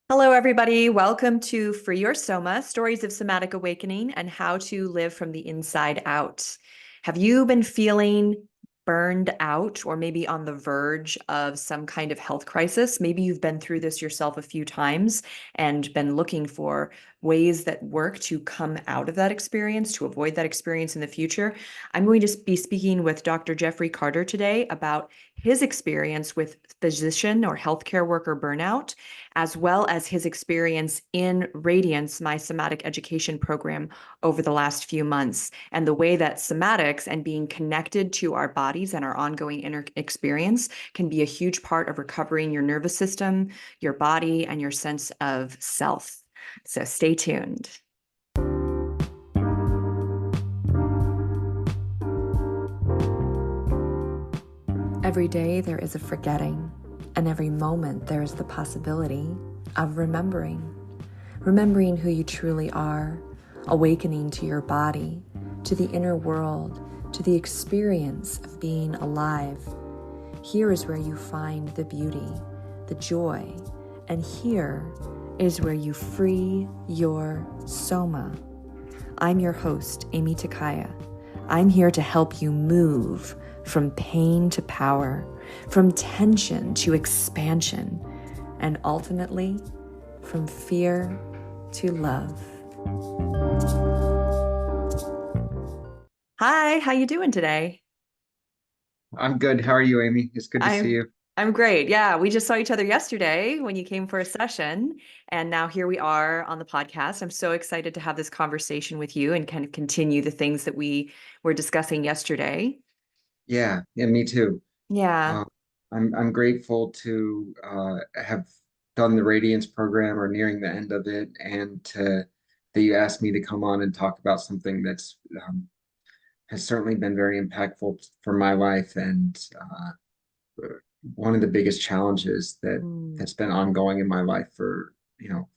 Hello, everybody. Welcome to Free Your Soma, Stories of Somatic Awakening and How to Live from the Inside Out. Have you been feeling burned out or maybe on the verge of some kind of health crisis? Maybe you've been through this yourself a few times and been looking for ways that work to come out of that experience, to avoid that experience in the future. I'm going to be speaking with Dr. Jeffrey Carter today about his experience with physician or healthcare worker burnout, as well as his experience in Radiance, my somatic education program over the last few months, and the way that somatics and being connected to our bodies and our ongoing inner experience can be a huge part of recovering your nervous system, your body, and your sense of self. So stay tuned. Every day there is a forgetting, and every moment there is the possibility of remembering. Remembering who you truly are, awakening to your body, to the inner world, to the experience of being alive. Here is where you find the beauty, the joy, and here is where you free your soma. I'm your host, Amy Takaya. I'm here to help you move from pain to power, from tension to expansion, and ultimately from fear to love. Hi, how you doing today? I'm good. How are you, Amy? It's good to see I'm you. I'm great. Yeah, we just saw each other yesterday when you came for a session, and now here we are on the podcast. I'm so excited to have this conversation with you and kind of continue the things that we were discussing yesterday. Yeah, me too. Yeah. Uh, I'm grateful to have done the Radiance program or nearing the end of it, and that you asked me to come on and talk about something that's has certainly been very impactful for my life and one of the biggest challenges Mm. that's been ongoing in my life for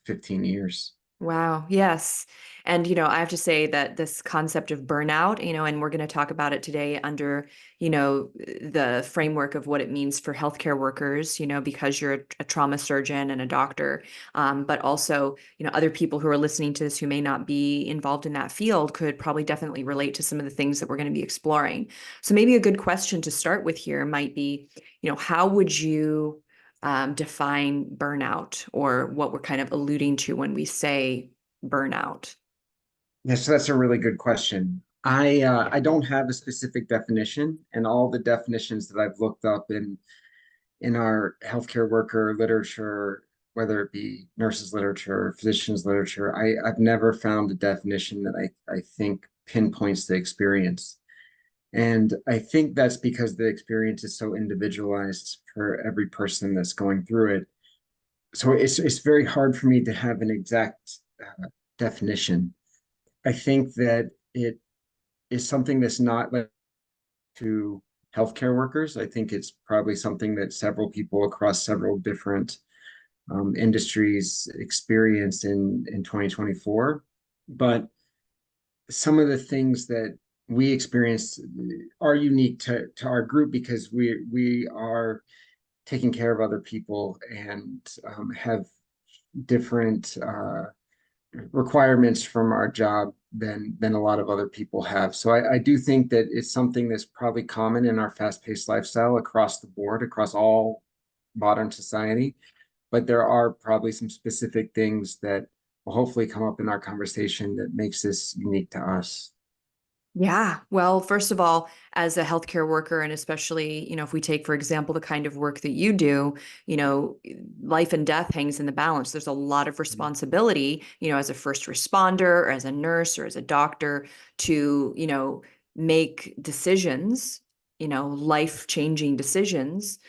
15 years. Wow. Yes. And, I have to say that this concept of burnout, and we're going to talk about it today under, the framework of what it means for healthcare workers, because you're a trauma surgeon and a doctor. But also, other people who are listening to this who may not be involved in that field could probably definitely relate to some of the things that we're going to be exploring. So maybe a good question to start with here might be, how would you define burnout or what we're kind of alluding to when we say burnout? Yes, so that's a really good question. I don't have a specific definition, and all the definitions that I've looked up in our healthcare worker literature, whether it be nurses literature, physicians literature, I've never found a definition that I think pinpoints the experience. And I think that's because the experience is so individualized for every person that's going through it. So it's very hard for me to have an exact definition. I think that it is something that's not like to healthcare workers. I think it's probably something that several people across several different industries experienced in 2024. But some of the things that we experienced are unique to our group because we are taking care of other people and have different requirements from our job than a lot of other people have. So I do think that it's something that's probably common in our fast-paced lifestyle across the board, across all modern society. But there are probably some specific things that will hopefully come up in our conversation that makes this unique to us. Yeah. Well, first of all, as a healthcare worker, and especially, if we take, for example, the kind of work that you do, you know, life and death hangs in the balance. There's a lot of responsibility, as a first responder or as a nurse or as a doctor to, make decisions, life-changing decisions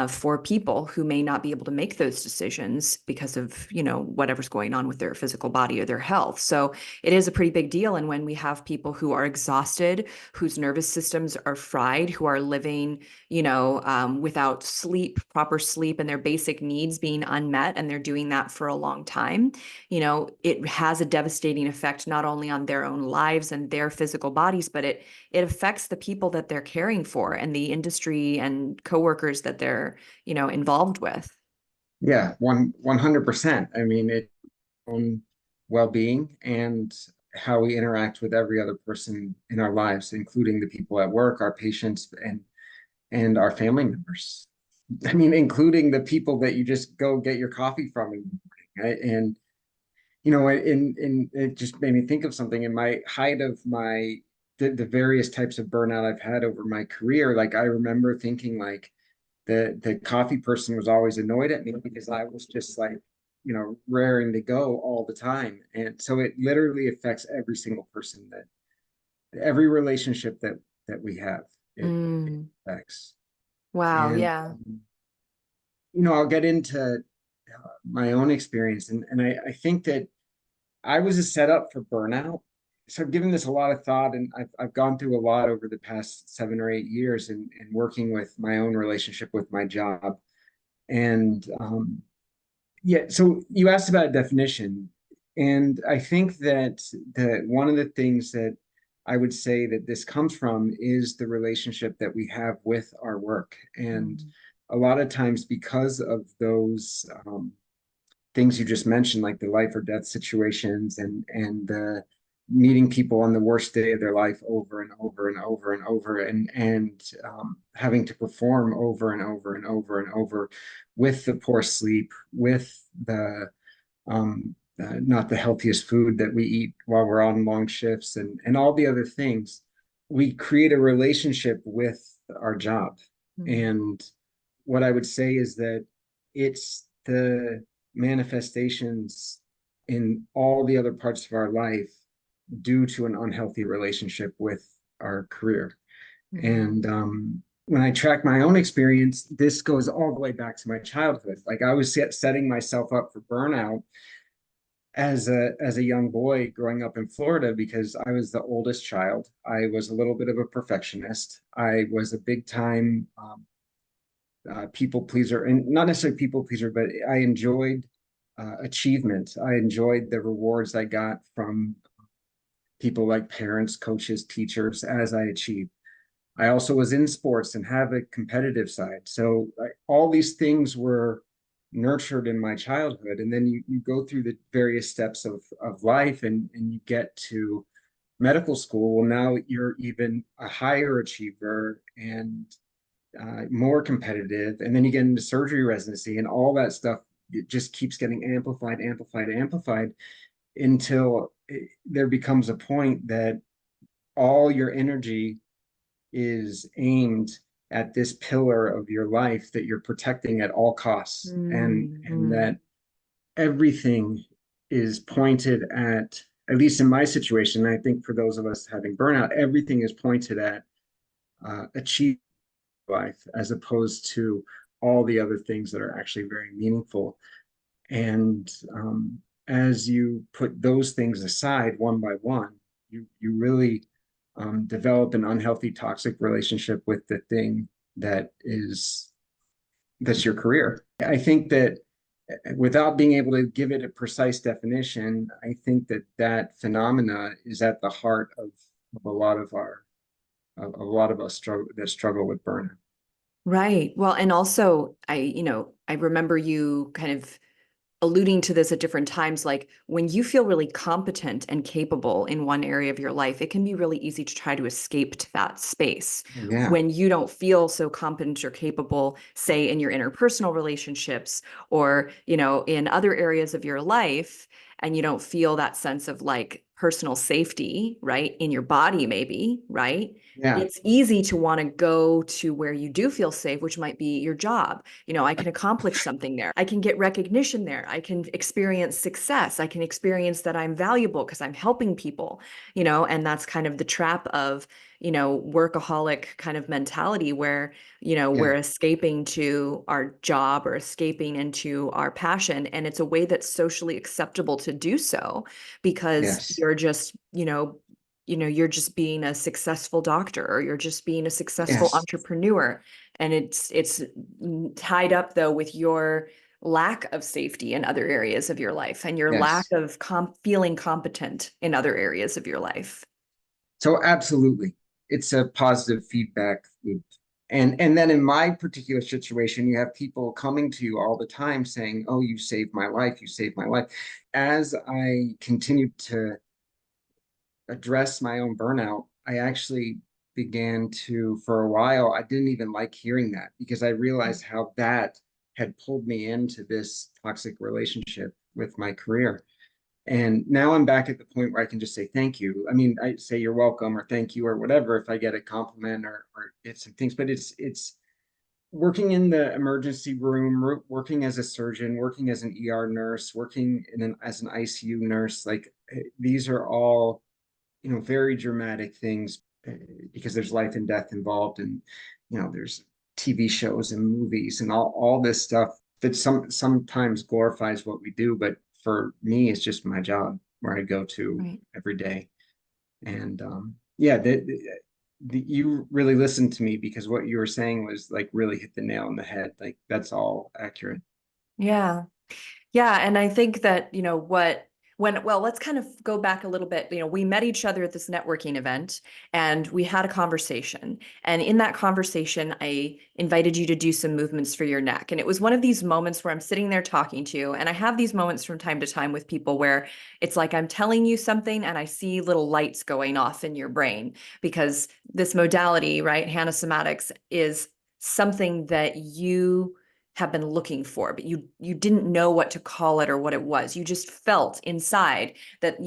for people who may not be able to make those decisions because of, whatever's going on with their physical body or their health. So it is a pretty big deal. And when we have people who are exhausted, whose nervous systems are fried, who are living, without sleep, proper sleep, and their basic needs being unmet, and they're doing that for a long time, it has a devastating effect not only on their own lives and their physical bodies, but it affects the people that they're caring for and the industry and coworkers that they're, involved with. Yeah, 100%. I mean, it own well-being and how we interact with every other person in our lives, including the people at work, our patients, and our family members. I mean, including the people that you just go get your coffee from in the morning, right? And and it just made me think of something in my height of the various types of burnout I've had over my career. Like I remember thinking like the coffee person was always annoyed at me because I was just like, raring to go all the time. And so it literally affects every single person that every relationship that we have, it Mm. affects. Wow. And Yeah. I'll get into my own experience, and I think that I was a setup for burnout. So I've given this a lot of thought, and I've gone through a lot over the past 7 or 8 years in working with my own relationship with my job. And yeah, so you asked about definition, and I think that one of the things that I would say that this comes from is the relationship that we have with our work. And Mm. a lot of times, because of those things you just mentioned, like the life or death situations and the meeting people on the worst day of their life over and over and over and over and having to perform over and over and over and over with the poor sleep, with the not the healthiest food that we eat while we're on long shifts and all the other things. We create a relationship with our job. Mm. And what I would say is that it's the manifestations in all the other parts of our life due to an unhealthy relationship with our career. Mm. And when I track my own experience, this goes all the way back to my childhood. Like I was setting myself up for burnout as a young boy growing up in Florida because I was the oldest child. I was a little bit of a perfectionist. I was a big time people pleaser, and not necessarily people pleaser, but I enjoyed achievement. I enjoyed the rewards I got from people like parents, coaches, teachers as I achieved. I also was in sports and have a competitive side. So all these things were nurtured in my childhood. And then you go through the various steps of life and you get to medical school. Well, now you're even a higher achiever and more competitive. And then you get into surgery residency and all that stuff. It just keeps getting amplified, amplified, amplified until there becomes a point that all your energy is aimed at this pillar of your life that you're protecting at all costs, Mm. and Mm. that everything is pointed at least in my situation, I think for those of us having burnout, everything is pointed at achieving life as opposed to all the other things that are actually very meaningful. And as you put those things aside one by one, you really develop an unhealthy, toxic relationship with the thing that's your career. I think that without being able to give it a precise definition, I think that that phenomena is at the heart of a lot of us struggle with burnout. Right. Well, and also I remember you kind of alluding to this at different times, like when you feel really competent and capable in one area of your life, it can be really easy to try to escape to that space. Yeah, When you don't feel so competent or capable, say in your interpersonal relationships or, in other areas of your life, and you don't feel that sense of like personal safety, right, in your body, maybe, right? yeah, It's easy to want to go to where you do feel safe, which might be your job. I can accomplish something there. I can get recognition there. I can experience success. I can experience that I'm valuable because I'm helping people, and that's kind of the trap of, workaholic kind of mentality where, we're yeah, escaping to our job or escaping into our passion. And it's a way that's socially acceptable to do so because yes, you're just, you're just being a successful doctor or you're just being a successful yes, entrepreneur. And it's tied up though with your lack of safety in other areas of your life and your lack yes. of feeling competent in other areas of your life. So absolutely, it's a positive feedback loop. And then in my particular situation, you have people coming to you all the time saying, "Oh, you saved my life, you saved my life." As I continued to address my own burnout, I actually began to, for a while, I didn't even like hearing that because I realized how that had pulled me into this toxic relationship with my career. And now I'm back at the point where I can just say thank you. I mean, I say you're welcome or thank you or whatever if I get a compliment or it's some things, but it's working in the emergency room, working as a surgeon, working as an ER nurse, working as an ICU nurse. Like these are all, very dramatic things because there's life and death involved, and there's TV shows and movies and all this stuff that sometimes glorifies what we do, but for me, it's just my job where I go to Right. every day. And yeah, you really listened to me because what you were saying was like really hit the nail on the head. Like that's all accurate. Yeah. Yeah, and I think that, well, let's kind of go back a little bit. We met each other at this networking event and we had a conversation. And in that conversation, I invited you to do some movements for your neck. And it was one of these moments where I'm sitting there talking to you. And I have these moments from time to time with people where it's like I'm telling you something and I see little lights going off in your brain because this modality, right, Hannah Somatics, is something that you have been looking for, but you didn't know what to call it or what it was. You just felt inside that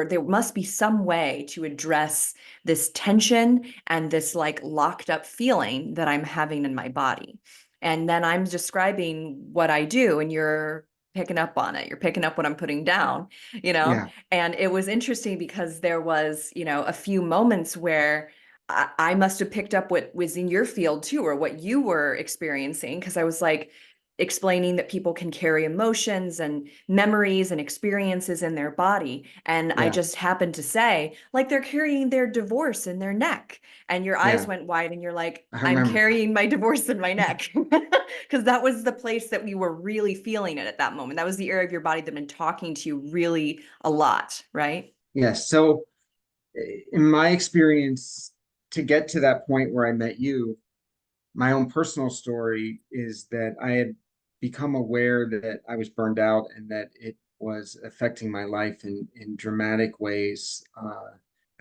there must be some way to address this tension and this like locked up feeling that I'm having in my body. And then I'm describing what I do, and you're picking up on it. You're picking up what I'm putting down, you know? Yeah, And it was interesting because there was, a few moments where I must have picked up what was in your field too, or what you were experiencing, because I was like explaining that people can carry emotions and memories and experiences in their body. And I yeah, just happened to say, like, they're carrying their divorce in their neck. And your eyes yeah. went wide, and you're like, I I'm remember. carrying my divorce in my neck. Because that was the place that we were really feeling it at that moment. That was the area of your body that had been talking to you really a lot, right? Yes. So in my experience, to get to that point where I met you, my own personal story is that I had become aware that I was burned out and that it was affecting my life in dramatic ways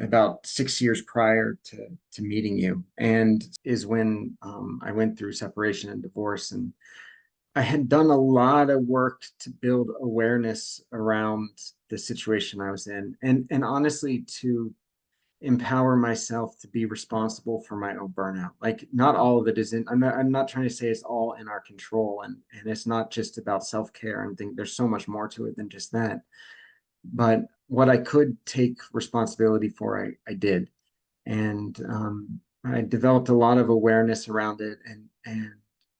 about 6 years prior to meeting you. And is when I went through separation and divorce. And I had done a lot of work to build awareness around the situation I was in. And honestly, to empower myself to be responsible for my own burnout. Like not all of it is in, I'm not trying to say it's all in our control, and it's not just about self-care and think there's so much more to it than just that. But what I could take responsibility for, I did. And I developed a lot of awareness around it, and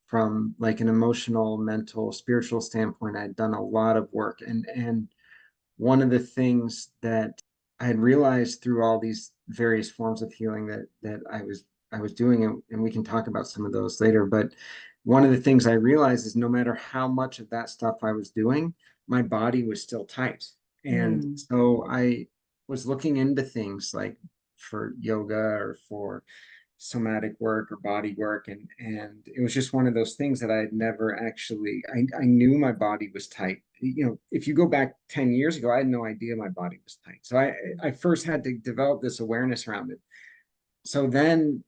from like an emotional, mental, spiritual standpoint, I'd done a lot of work. And one of the things that I had realized through all these various forms of healing that I was doing, and we can talk about some of those later, but one of the things I realized is no matter how much of that stuff I was doing, my body was still tight. And Mm. so I was looking into things like for yoga or for somatic work or body work, and it was just one of those things that I had never actually, I knew my body was tight. If you go back 10 years ago, I had no idea my body was tight, so I first had to develop this awareness around it. So then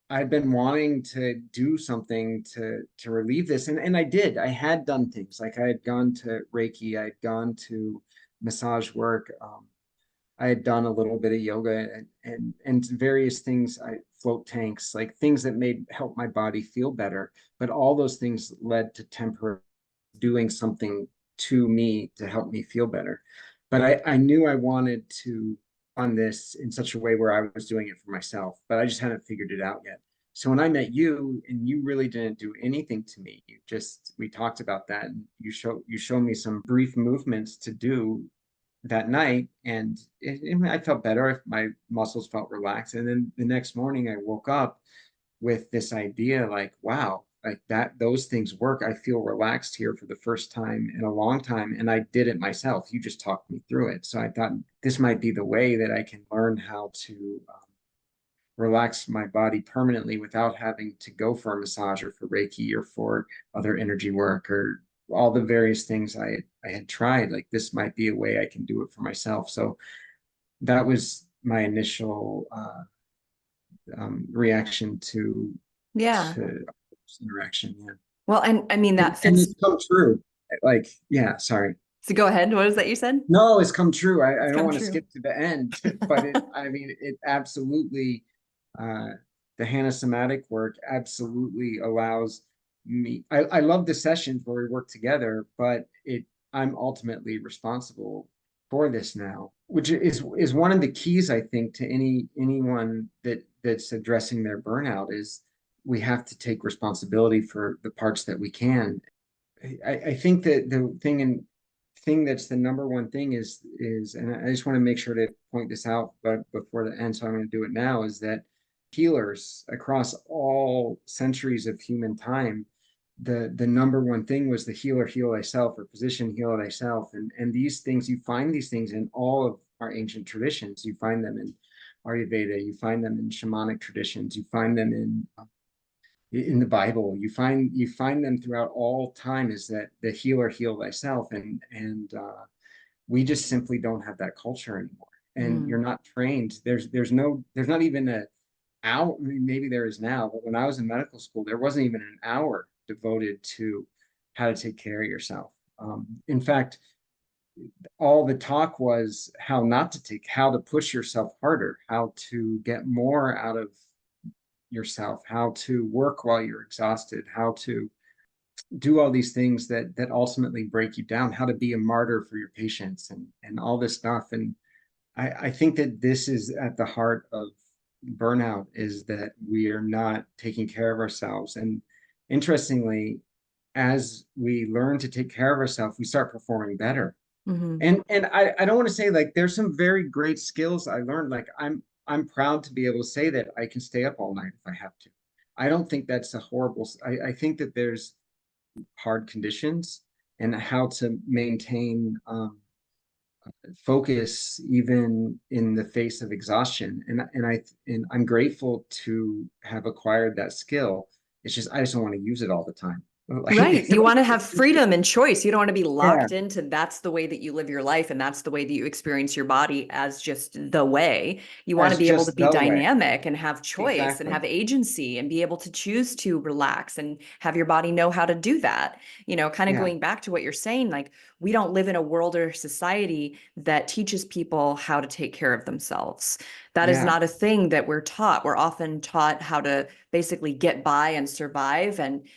I've been wanting to do something to relieve this, and I did. I had done things like I had gone to Reiki, I had gone to massage work, I had done a little bit of yoga and various things. I float tanks, like things that made help my body feel better. But all those things led to temporary doing something to me to help me feel better. But I knew I wanted to on this in such a way where I was doing it for myself, but I just hadn't figured it out yet. So when I met you and you really didn't do anything to me, we talked about that and you showed me some brief movements to do that night, and I felt better. My muscles felt relaxed, and then the next morning I woke up with this idea like, wow, like that those things work. I feel relaxed here for the first time in a long time, and I did it myself. You just talked me through it, so I thought this might be the way that I can learn how to relax my body permanently without having to go for a massage or for Reiki or for other energy work or all the various things I had tried. Like this might be a way I can do it for myself. So that was my initial reaction Yeah. to interaction. Yeah, Well, and I mean, that and fits. it's come true. Like, yeah, sorry. So go ahead. What is that you said? No, it's come true. I It's don't come want to true. skip to the end, but I mean, it absolutely, uh, the Hannah Somatic work absolutely allows me. I love the sessions where we work together, but I'm ultimately responsible for this now, which is one of the keys, I think, to anyone that's addressing their burnout is we have to take responsibility for the parts that we can. I think that the thing that's the number one thing is, and I just want to make sure to point this out, but before the end, so I'm going to do it now, is that healers across all centuries of human time, the number one thing was the heal thyself, or physician heal thyself, and these things, you find these things in all of our ancient traditions. You find them in Ayurveda, you find them in shamanic traditions, you find them in the Bible. You find them throughout all time, is that the healer heal thyself, and we just simply don't have that culture anymore. And you're Mm, not trained. There's not even a hour. I mean, maybe there is now, but when I was in medical school, there wasn't even an hour devoted to how to take care of yourself. In fact, all the talk was how to push yourself harder, how to get more out of yourself, how to work while you're exhausted, how to do all these things that ultimately break you down, how to be a martyr for your patients, and all this stuff. And I think that this is at the heart of burnout, is that we are not taking care of ourselves. And interestingly, as we learn to take care of ourselves, we start performing better. hmm. And I don't want to say, like, there's some very great skills I learned. Like, I'm proud to be able to say that I can stay up all night if I have to. I don't think that's a horrible. I think that there's hard conditions and how to maintain focus even in the face of exhaustion. And I'm grateful to have acquired that skill. It's just I just don't want to use it all the time. Right. Like, You want to have freedom and choice. You don't want to be yeah, locked into that's the way that you live your life and that's the way that you experience your body as just the way. You want to that's be able to just be the way. dynamic and have choice and Exactly. have agency and be able to choose to relax and have your body know how to do that. Kind of Yeah, going back to what you're saying, like we don't live in a world or society that teaches people how to take care of themselves. That is yeah, not a thing that we're taught. We're often taught how to basically get by and survive and,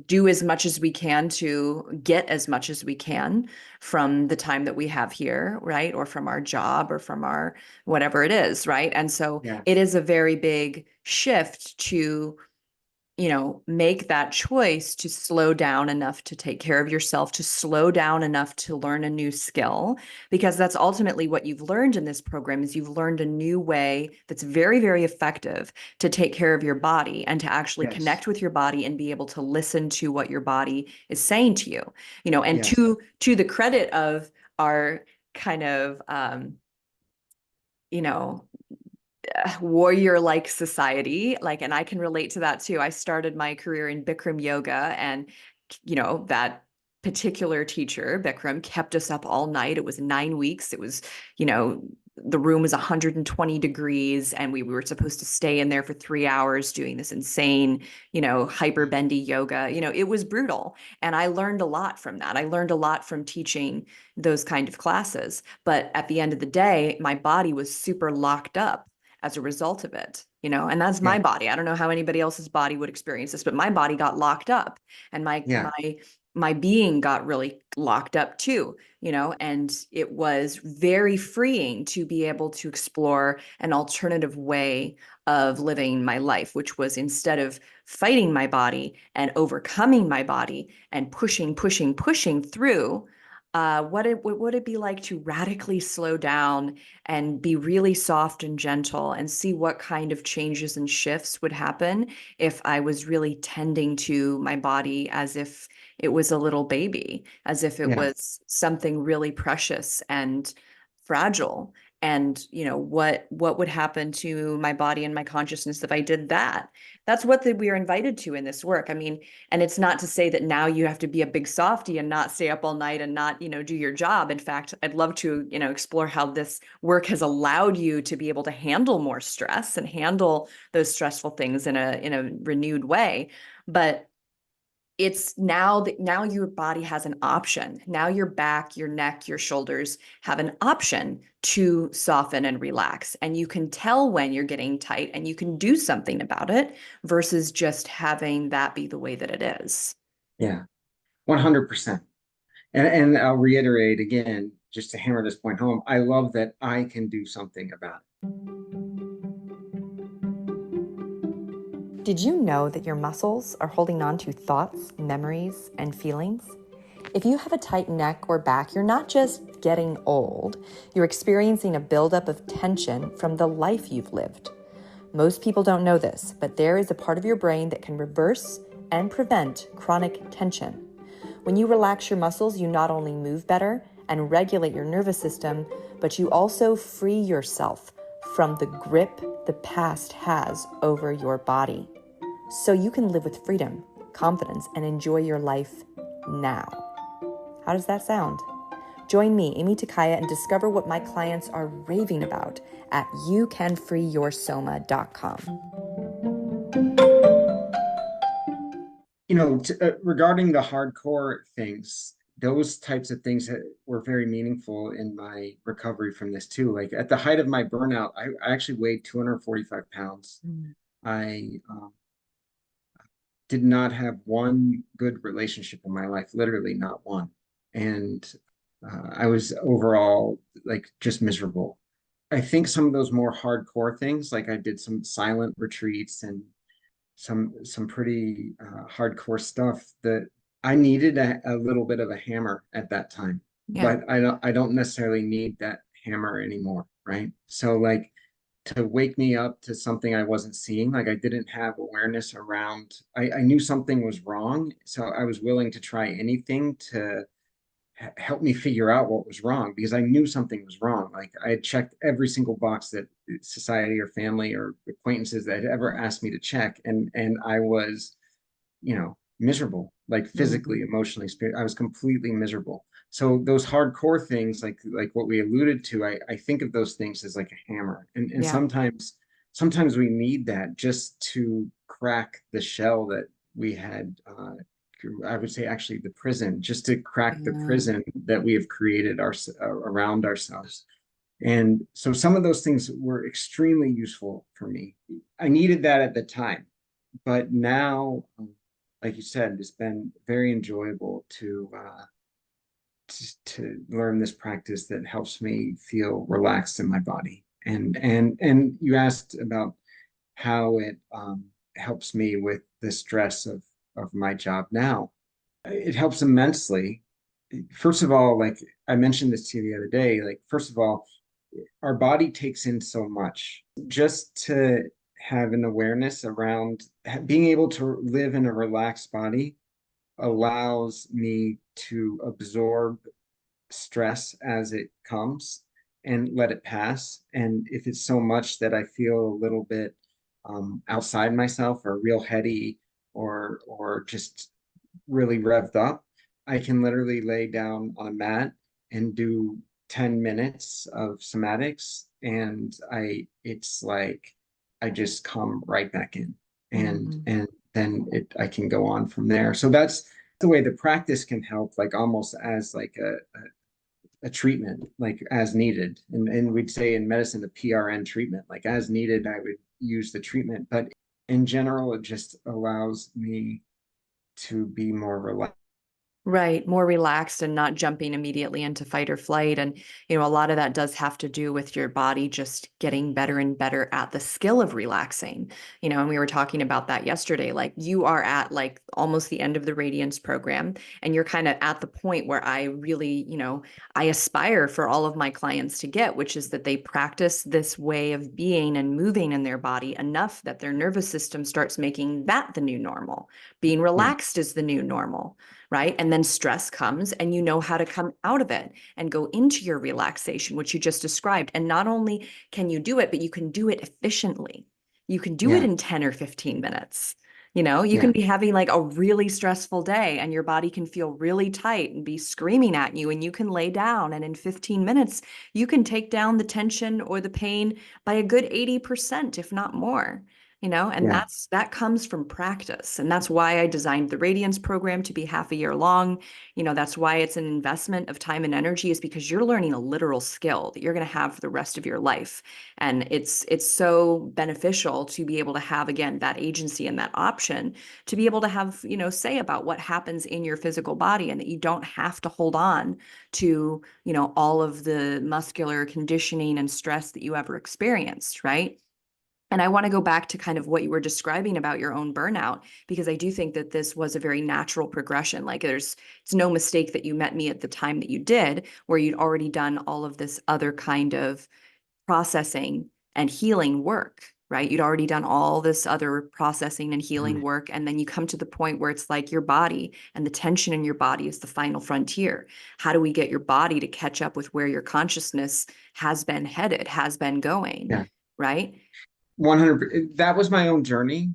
do as much as we can to get as much as we can from the time that we have here, right? Or from our job or from our whatever it is, right? And so yeah, it is a very big shift to make that choice to slow down enough to take care of yourself, to slow down enough to learn a new skill, because that's ultimately what you've learned in this program is you've learned a new way that's very, very effective to take care of your body and to actually yes, connect with your body and be able to listen to what your body is saying to you. And yes, to the credit of our kind of you know warrior like society, like, and I can relate to that too. I started my career in Bikram yoga, and that particular teacher Bikram kept us up all night. It was 9 weeks. It was, you know the room was 120 degrees and we were supposed to stay in there for 3 hours doing this insane, hyper bendy yoga. It was brutal, and I learned a lot from that. I learned a lot from teaching those kind of classes, but at the end of the day my body was super locked up as a result of it, and that's my yeah, body. I don't know how anybody else's body would experience this, but my body got locked up, and my yeah, my my being got really locked up too, and it was very freeing to be able to explore an alternative way of living my life, which was instead of fighting my body and overcoming my body and pushing, pushing, pushing through, what would it be like to radically slow down and be really soft and gentle and see what kind of changes and shifts would happen if I was really tending to my body as if it was a little baby, as if it yeah, was something really precious and fragile. And, what would happen to my body and my consciousness if I did that? That's what we are invited to in this work. I mean, and it's not to say that now you have to be a big softie and not stay up all night and not, do your job. In fact, I'd love to, explore how this work has allowed you to be able to handle more stress and handle those stressful things in a renewed way. But it's now that now your body has an option. Now your back, your neck, your shoulders have an option to soften and relax. And you can tell when you're getting tight and you can do something about it versus just having that be the way that it is. Yeah, 100%. And I'll reiterate again, just to hammer this point home, I love that I can do something about Did you know that your muscles are holding on to thoughts, memories, and feelings? If you have a tight neck or back, you're not just getting old, you're experiencing a buildup of tension from the life you've lived. Most people don't know this, but there is a part of your brain that can reverse and prevent chronic tension. When you relax your muscles, you not only move better and regulate your nervous system, but you also free yourself from the grip the past has over your body. So you can live with freedom, confidence, and enjoy your life now. How does that sound? Join me, Amy Takaya, and discover what my clients are raving about at youcanfreeyoursoma.com. Regarding the hardcore things, those types of things that were very meaningful in my recovery from this too. Like at the height of my burnout, I actually weighed 245 pounds. Mm. I did not have one good relationship in my life, literally not one. And I was overall like just miserable. I think some of those more hardcore things, like I did some silent retreats and some pretty hardcore stuff that I needed a little bit of a hammer at that time, Yeah. but I don't necessarily need that hammer anymore, right? So like to wake me up to something I wasn't seeing, like I didn't have awareness around, I knew something was wrong, so I was willing to try anything to help me figure out what was wrong because I knew something was wrong. Like I had checked every single box that society or family or acquaintances that had ever asked me to check, and I was, miserable, like physically, Mhm. emotionally, I was completely miserable. So those hardcore things, like what we alluded to, I think of those things as like a hammer, and Yeah. sometimes we need that just to crack the shell that we had. I would say actually the prison, just to crack the Yeah. prison that we have created around ourselves. And so some of those things were extremely useful for me. I needed that at the time, but now, like you said, it's been very enjoyable to learn this practice that helps me feel relaxed in my body. And you asked about how it helps me with the stress of my job now. It helps immensely. First of all, like I mentioned this to you the other day, like first of all, our body takes in so much. Just to have an awareness around being able to live in a relaxed body allows me to absorb stress as it comes and let it pass. And if it's so much that I feel a little bit outside myself or real heady or just really revved up, I can literally lay down on a mat and do 10 minutes of somatics and it's like I just come right back in Mhm. and then I can go on from there. So that's the way the practice can help, like almost as like a treatment, like as needed. And we'd say in medicine, the PRN treatment, like as needed, I would use the treatment. But in general, it just allows me to be more relaxed. Right, more relaxed and not jumping immediately into fight or flight. And, a lot of that does have to do with your body just getting better and better at the skill of relaxing. And we were talking about that yesterday. Like you are at like almost the end of the Radiance program, and you're kind of at the point where I really, I aspire for all of my clients to get, which is that they practice this way of being and moving in their body enough that their nervous system starts making that the new normal. Being Yeah. relaxed is the new normal. right? And then stress comes and you know how to come out of it and go into your relaxation, which you just described. And not only can you do it, but you can do it efficiently. You can do it Yeah. in 10 or 15 minutes. You know, you can Yeah. be having like a really stressful day and your body can feel really tight and be screaming at you, and you can lay down. And in 15 minutes, you can take down the tension or the pain by a good 80%, if not more. And Yeah. that comes from practice. And that's why I designed the Radiance program to be half a year long. That's why it's an investment of time and energy, is because you're learning a literal skill that you're going to have for the rest of your life. And it's so beneficial to be able to have, again, that agency and that option to be able to have, say about what happens in your physical body, and that you don't have to hold on to, all of the muscular conditioning and stress that you ever experienced, right? And I want to go back to kind of what you were describing about your own burnout, because I do think that this was a very natural progression. Like it's no mistake that you met me at the time that you did, where you'd already done all of this other kind of processing and healing work, right? You'd already done all this other processing and healing Mhm. work. And then you come to the point where it's like your body and the tension in your body is the final frontier. How do we get your body to catch up with where your consciousness has been headed, has been going, Yeah. right? 100. That was my own journey,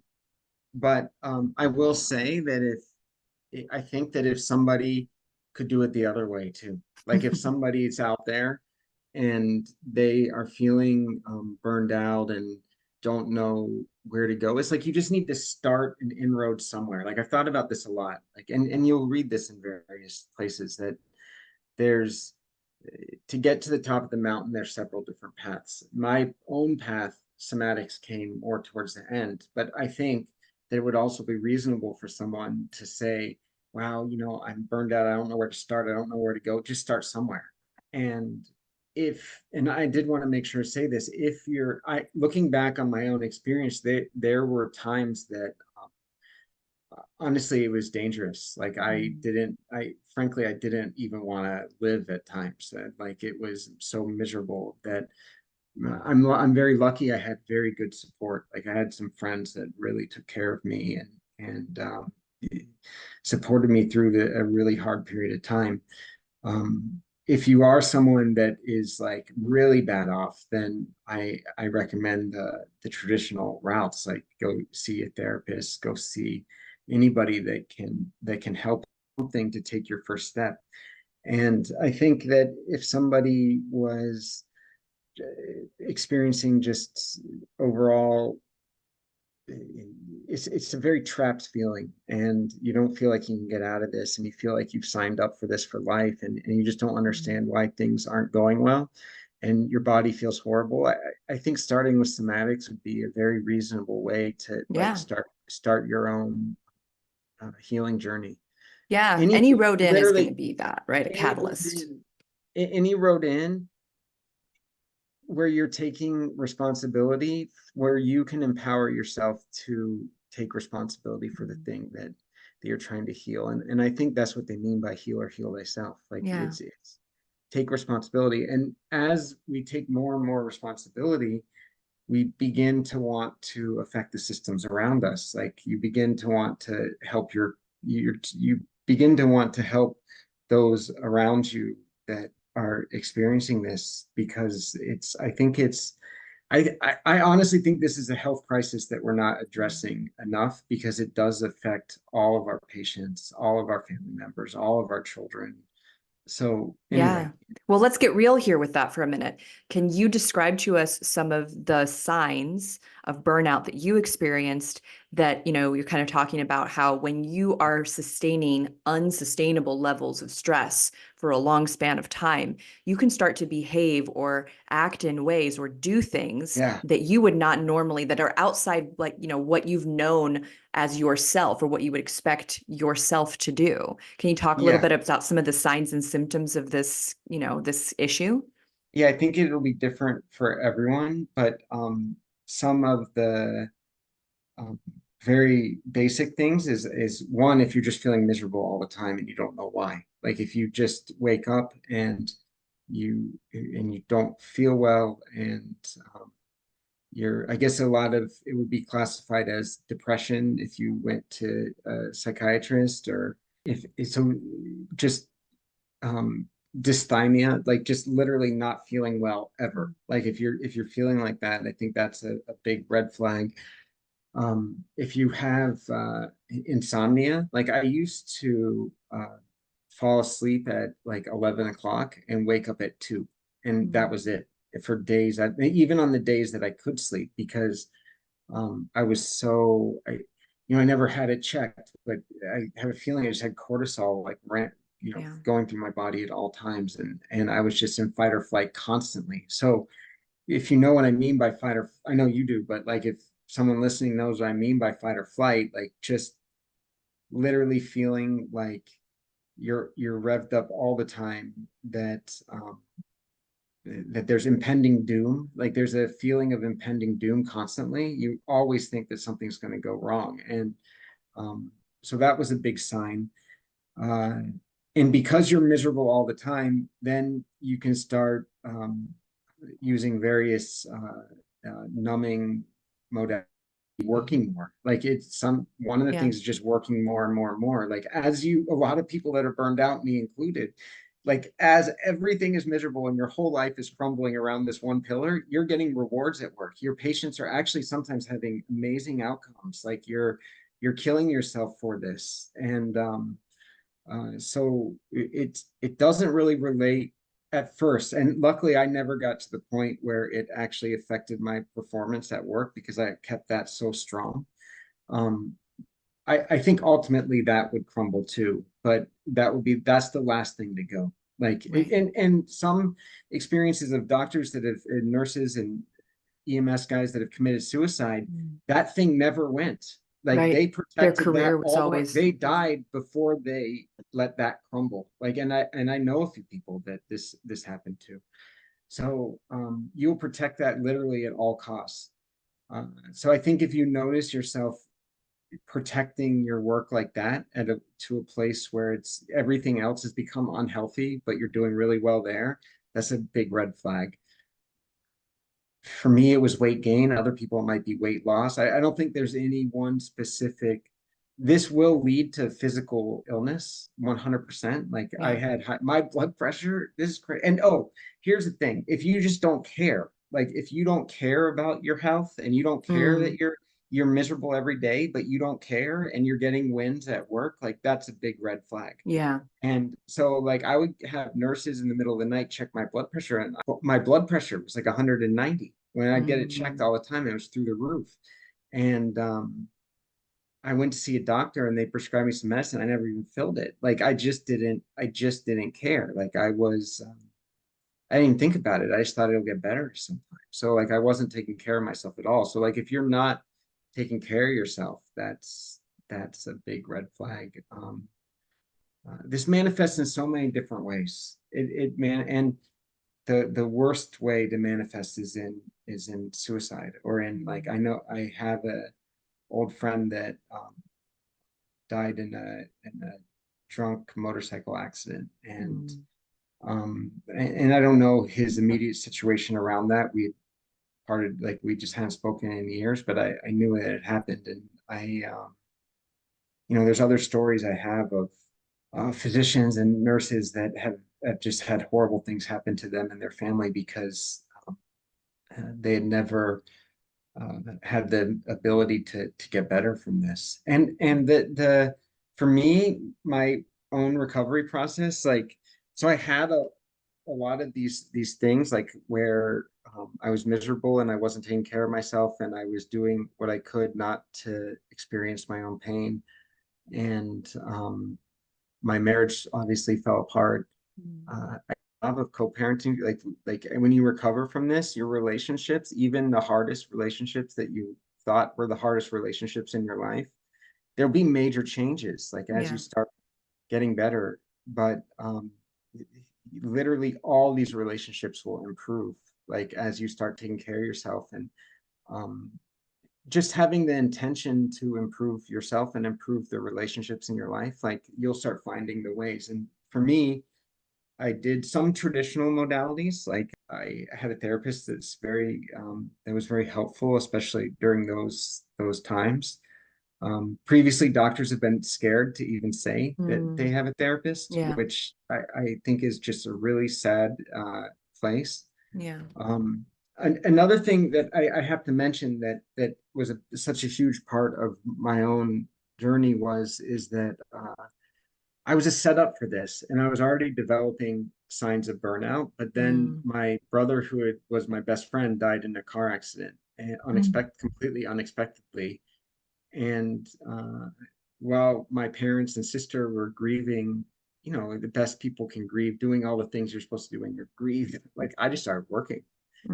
but I will say that I think that if somebody could do it the other way too, like if somebody's out there and they are feeling burned out and don't know where to go, it's like you just need to start an inroad somewhere. Like I've thought about this a lot, like, and you'll read this in various places, that there's to get to the top of the mountain, there's several different paths. My own path, somatics, came more towards the end, but I think that it would also be reasonable for someone to say, wow, I'm burned out. I don't know where to start. I don't know where to go. Just start somewhere. And and I did want to make sure to say this, if looking back on my own experience, there were times that honestly, it was dangerous. Like Mm. frankly, I didn't even want to live at times. Like it was so miserable that I'm very lucky. I had very good support. Like I had some friends that really took care of me and supported me through a really hard period of time. If you are someone that is like really bad off, then I recommend the traditional routes, like go see a therapist, go see anybody that can help, something to take your first step. And I think that if somebody was experiencing just overall, it's a very trapped feeling, and you don't feel like you can get out of this, and you feel like you've signed up for this for life, and you just don't understand why things aren't going well, and your body feels horrible. I think starting with somatics would be a very reasonable way to like Yeah. start your own healing journey. Yeah. Any Any road in is going to literally be that, right? A any road catalyst. in, any road in where you're taking responsibility, where you can empower yourself to take responsibility for the thing that you're trying to heal. And I think that's what they mean by heal or heal thyself. Like Yeah. it's take responsibility. And as we take more and more responsibility, we begin to want to affect the systems around us. Like you begin to want to help you begin to want to help those around you that are experiencing this, because I honestly think this is a health crisis that we're not addressing enough, because it does affect all of our patients, all of our family members, all of our children. So anyway, Yeah. Well, let's get real here with that for a minute. Can you describe to us some of the signs of burnout that you experienced, that, you're kind of talking about how when you are sustaining unsustainable levels of stress for a long span of time, you can start to behave or act in ways or do things yeah, that you would not normally, that are outside, like, what you've known as yourself or what you would expect yourself to do. Can you talk a little yeah, bit about some of the signs and symptoms of this, this issue? yeah. I think it'll be different for everyone, but some of the um, very basic things is one, if you're just feeling miserable all the time and you don't know why. Like if you just wake up and you don't feel well, and I guess a lot of it would be classified as depression if you went to a psychiatrist, or if so just um dysthymia, like just literally not feeling well ever. Mm. Like if you're feeling like that, I think that's a big red flag. If you have insomnia, like I used to fall asleep at like 11 o'clock and wake up at 2, and that Mm. was it for days. Even on the days that I could sleep, because I was so I never had it checked, but I have a feeling I just had cortisol like ran, Yeah. going through my body at all times, and I was just in fight or flight constantly. So if you know what I mean by fight or, I know you do, but like if someone listening knows what I mean by fight or flight, like just literally feeling like you're revved up all the time, that there's impending doom, like there's a feeling of impending doom constantly. You always think that something's going to go wrong, and um, so that was a big sign. uh, and because you're miserable all the time, then you can start using various numbing modalities, working more. Like it's one of the Yeah. things is just working more and more and more. Like as you, a lot of people that are burned out, me included, like as everything is miserable and your whole life is crumbling around this one pillar, you're getting rewards at work. Your patients are actually sometimes having amazing outcomes. Like you're killing yourself for this. And so it doesn't really relate at first, and luckily I never got to the point where it actually affected my performance at work because I kept that so strong. um, I think ultimately that would crumble too, but that's the last thing to go. Like Right. and some experiences of doctors that have, and nurses and EMS guys that have committed suicide, Mm. that thing never went. Like Right. they Their protected that career was all the way. always, They died before they let that crumble. Like, and I know a few people that this happened to. So you'll protect that literally at all costs. So I think if you notice yourself protecting your work like that to a place where it's everything else has become unhealthy, but you're doing really well there, that's a big red flag. For me, it was weight gain. Other people, it might be weight loss. I don't think there's any one specific. This will lead to physical illness 100%. Like I yeah. had my blood pressure. This is crazy. And oh, here's the thing. If you just don't care, like if you don't care about your health and you don't care that Mm. you're miserable every day, but you don't care and you're getting wins at work, like that's a big red flag. Yeah. And so like I would have nurses in the middle of the night check my blood pressure, and my blood pressure was like 190. When I'd get it checked Mm. all the time, it was through the roof. And I went to see a doctor and they prescribed me some medicine. I never even filled it. Like I just didn't care. Like I didn't even think about it. I just thought it'll get better sometime. So like I wasn't taking care of myself at all. So like if you're not taking care of yourself, that's a big red flag. This manifests in so many different ways. And the worst way to manifest is in suicide, or in, like, Mm. I know I have a old friend that died in a drunk motorcycle accident, Mm. and I don't know his immediate situation around that. We had parted, like we just hadn't spoken in years, but I knew it had happened, and there's other stories I have of physicians and nurses that have just had horrible things happen to them and their family because they had never had the ability to get better from this. And the for me, my own recovery process, like, so I had a lot of these things, like where I was miserable and I wasn't taking care of myself and I was doing what I could not to experience my own pain. And my marriage obviously fell apart. Mm. I love of co-parenting, like when you recover from this, your relationships, even the hardest relationships that you thought were the hardest relationships in your life, there'll be major changes, like as you Yeah. start getting better. But literally all these relationships will improve, like as you start taking care of yourself, and um, just having the intention to improve yourself and improve the relationships in your life, like you'll start finding the ways. And for me, I did some traditional modalities. Like I had a therapist that was very helpful, especially during those times. Previously, doctors have been scared to even say that they Mm, have a therapist, yeah. which I think is just a really sad place. Yeah. Um, Another thing that I have to mention that was such a huge part of my own journey is that I was a setup for this, and I was already developing signs of burnout. But then Mm, my brother, was my best friend, died in a car accident, and mm, completely unexpectedly. And while my parents and sister were grieving, the best people can grieve, doing all the things you're supposed to do when you're grieved, like I just started working.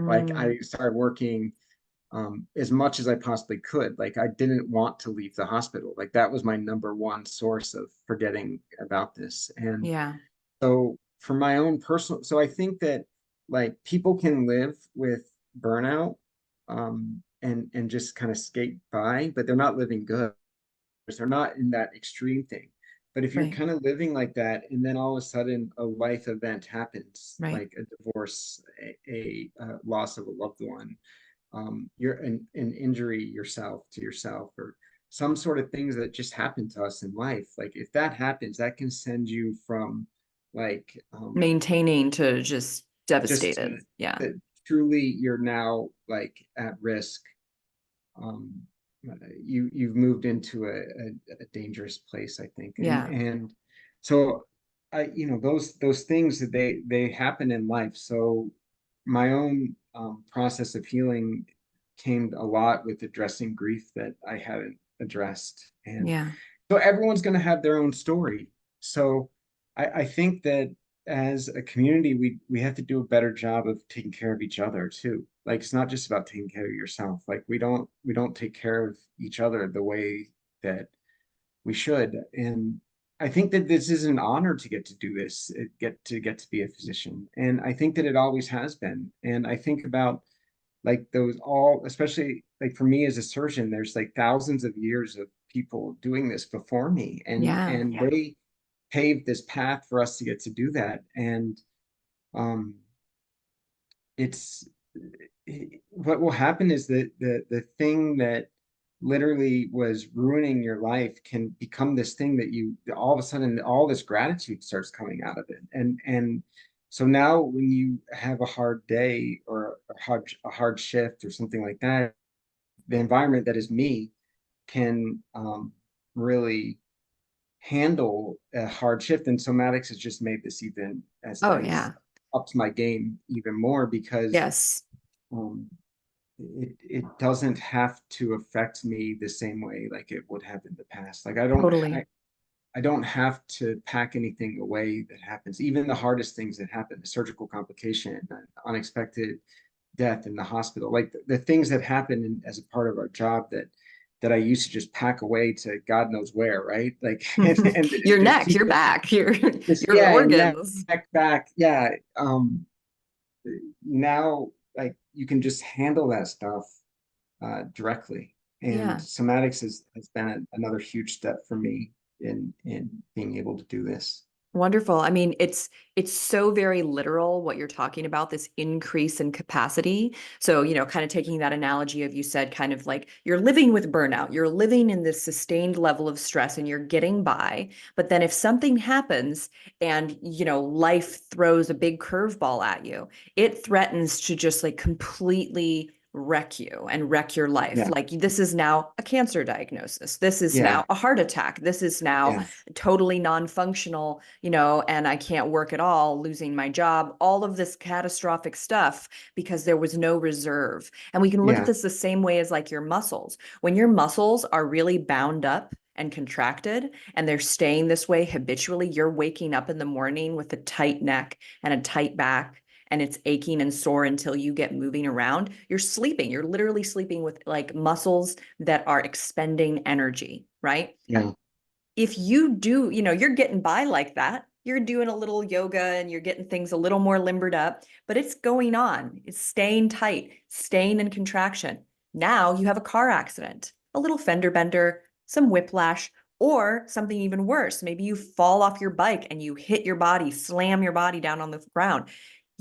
Like mm, I started working as much as I possibly could. Like I didn't want to leave the hospital. Like that was my number one source of forgetting about this. And yeah. so for my own personal, so I think that like people can live with burnout and just kind of skate by, but they're not living good. They're not in that extreme thing. But if you're Right. kind of living like that, and then all of a sudden a life event happens, Right. like a divorce, a loss of a loved one, you're an injury yourself to yourself, or some sort of things that just happen to us in life. Like if that happens, that can send you from like Maintaining to just just devastated. Yeah. that truly you're now like at risk. um, you've moved into a dangerous place, I think, Yeah. and so those things that they happen in life. So my own process of healing came a lot with addressing grief that I hadn't addressed, and Yeah. so everyone's going to have their own story. So I think that as a community, we have to do a better job of taking care of each other too. Like it's not just about taking care of yourself. Like we don't take care of each other the way that we should. And I think that this is an honor to get to do this, get to be a physician. And I think that it always has been. And I think about like those all, especially like for me as a surgeon, there's like thousands of years of people doing this before me, Yeah. and they paved this path for us to get to do that. And um it's what will happen is that the thing that literally was ruining your life can become this thing that you all of a sudden all this gratitude starts coming out of it. And so now when you have a hard day or a hard shift or something like that, the environment that is me can really handle a hard shift. And somatics has just made this even Oh, as yeah. ups my game even more because Yes. um, it doesn't have to affect me the same way like it would have in the past. Like Totally. I don't have to pack anything away that happens. Even the hardest things that happen, the surgical complication, an unexpected death in the hospital, like the things that happen as a part of our job that I used to just pack away to God knows where, right? Like and Your just neck, keep your it back, your just your yeah, neck organs. back. Yeah. Now like you can just handle that stuff directly. And Yeah. somatics has been another huge step for me in being able to do this. Wonderful. I mean, it's so very literal what you're talking about, this increase in capacity. So, kind of taking that analogy of you said kind of like you're living with burnout, you're living in this sustained level of stress and you're getting by. But then if something happens and, life throws a big curveball at you, it threatens to just like completely wreck you and wreck your life. Yeah, Like this is now a cancer diagnosis. This is yeah, now a heart attack. This is now yeah, totally non-functional, and I can't work at all, losing my job, all of this catastrophic stuff because there was no reserve. And we can look at yeah, this the same way as like your muscles. When your muscles are really bound up and contracted and they're staying this way habitually, you're waking up in the morning with a tight neck and a tight back and it's aching and sore until you get moving around. You're sleeping. You're literally sleeping with like muscles that are expending energy, right? yeah, If you do, you're getting by like that. You're doing a little yoga and you're getting things a little more limbered up, but it's going on. It's staying tight, staying in contraction. Now you have a car accident, a little fender bender, some whiplash, or something even worse. Maybe you fall off your bike and you hit your body, slam your body down on the ground.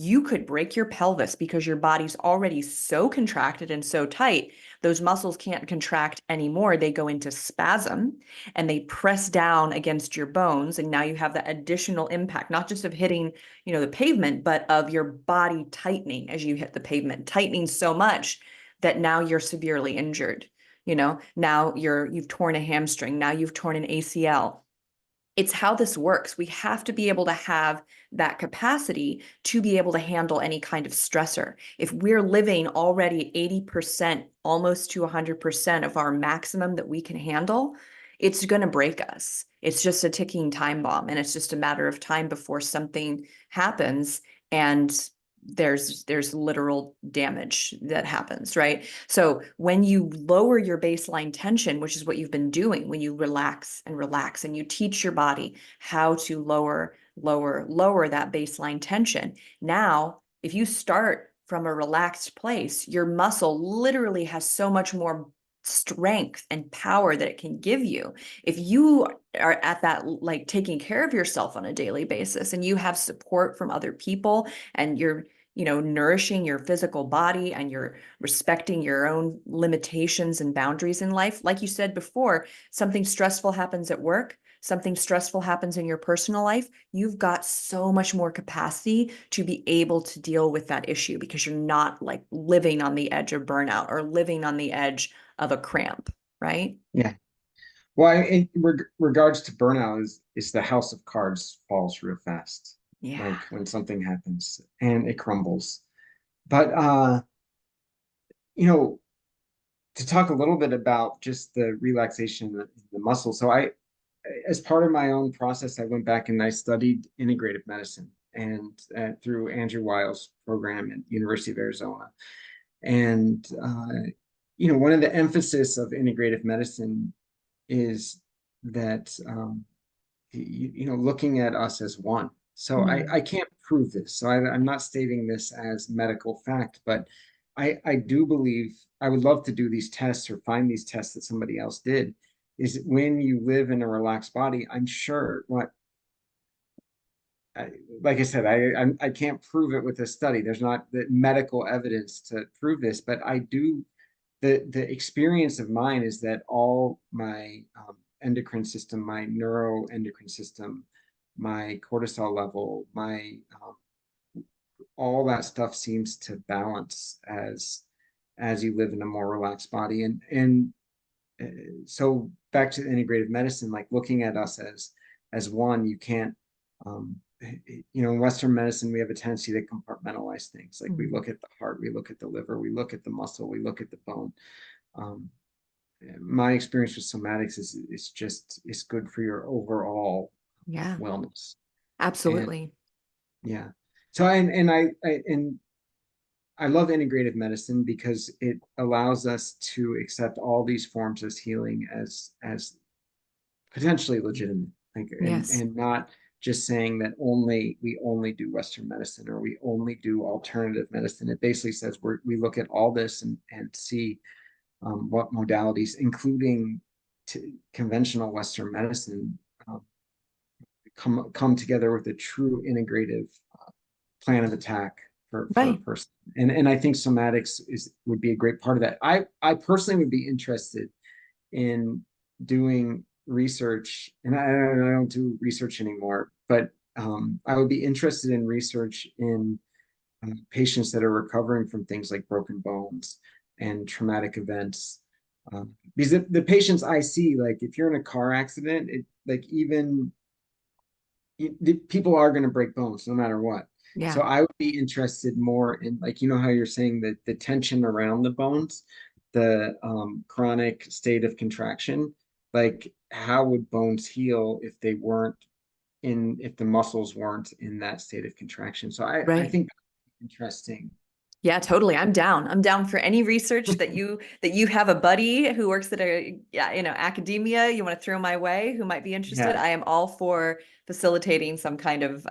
you could break your pelvis because your body's already so contracted and so tight. Those muscles can't contract anymore. They go into spasm and they press down against your bones. And now you have that additional impact, not just of hitting, the pavement, but of your body tightening as you hit the pavement, tightening so much that now you're severely injured. Now you've torn a hamstring. Now you've torn an ACL. It's how this works. We have to be able to have that capacity to be able to handle any kind of stressor. If we're living already 80%, almost to 100% of our maximum that we can handle, it's going to break us. It's just a ticking time bomb. And it's just a matter of time before something happens and there's literal damage that happens, right? So when you lower your baseline tension, which is what you've been doing, when you relax and you teach your body how to lower that baseline tension. Now, if you start from a relaxed place, your muscle literally has so much more strength and power that it can give you. If you are at that, like taking care of yourself on a daily basis and you have support from other people and you're, nourishing your physical body and you're respecting your own limitations and boundaries in life. Like you said before, something stressful happens at work, something stressful happens in your personal life, you've got so much more capacity to be able to deal with that issue because you're not like living on the edge of burnout or living on the edge of a cramp, right? Yeah. Well, regards to burnout is the house of cards falls real fast, Yeah. like when something happens and it crumbles. But you know, to talk a little bit about just the relaxation in the muscle. So as part of my own process, I went back and I studied integrative medicine and through Andrew Weil's program at University of Arizona. And one of the emphasis of integrative medicine is that looking at us as one. So Mhm. I can't prove this. So I'm not stating this as medical fact, but I do believe I would love to do these tests or find these tests that somebody else did. Is when you live in a relaxed body, I'm sure I, like I said, I can't prove it with a study. There's not the medical evidence to prove this, but I do. The experience of mine is that all my endocrine system, my neuroendocrine system, my cortisol level, my all that stuff seems to balance as you live in a more relaxed body. And so back to integrative medicine, like looking at us as one, you can't um, in Western medicine, we have a tendency to compartmentalize things. Like we Mhm. look at the heart, we look at the liver, we look at the muscle, we look at the bone. Um, my experience with somatics is it's good for your overall Yeah, wellness. And absolutely. yeah, so I love integrative medicine because it allows us to accept all these forms as healing as potentially legitimate, like Yes. and not just saying that we only do Western medicine or we only do alternative medicine. It basically says we look at all this and see what modalities, including conventional Western medicine, um, come together with a true integrative plan of attack for a Right. person. And I think somatics would be a great part of that. I personally would be interested in doing research, and I don't do research anymore, but I would be interested in research in patients that are recovering from things like broken bones and traumatic events. Because the patients I see, like if you're in a car accident, it like even people are going to break bones no matter what. Yeah. So I would be interested more in like how you're saying that the tension around the bones, the chronic state of contraction, like how would bones heal if the muscles weren't in that state of contraction? So I Right. think that's interesting. Yeah, totally. I'm down. I'm down for any research that you have a buddy who works at a yeah, academia you want to throw my way who might be interested. Yeah. I am all for facilitating some kind of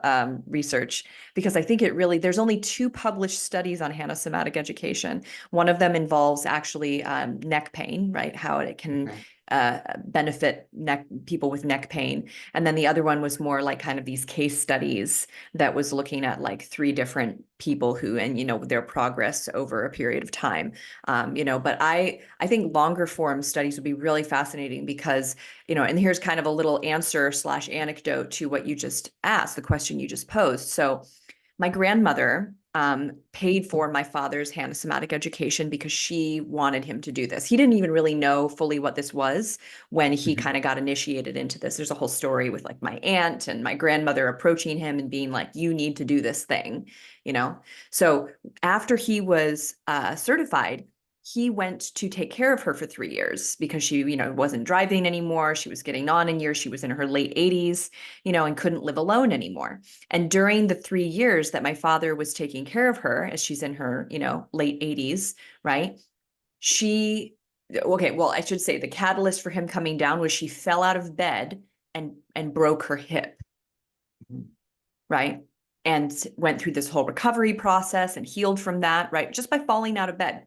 research because I think there's only two published studies on somatic education. One of them involves actually neck pain, right? How it can Okay. benefit people with neck pain. And then the other one was more like kind of these case studies that was looking at like three different people who, and their progress over a period of time. But I think longer form studies would be really fascinating because, and here's kind of a little answer slash anecdote to what you just asked, the question you just posed. So my grandmother paid for my father's somatic education because she wanted him to do this. He didn't even really know fully what this was when he Mhm. kind of got initiated into this. There's a whole story with like my aunt and my grandmother approaching him and being like, you need to do this thing, you know? So after he was certified, he went to take care of her for 3 years because she, wasn't driving anymore. She was getting on in years. She was in her late 80s, and couldn't live alone anymore. And during the 3 years that my father was taking care of her, as she's in her, late 80s, right? Okay, well, I should say the catalyst for him coming down was she fell out of bed and broke her hip, Mhm. right? And went through this whole recovery process and healed from that, right? Just by falling out of bed.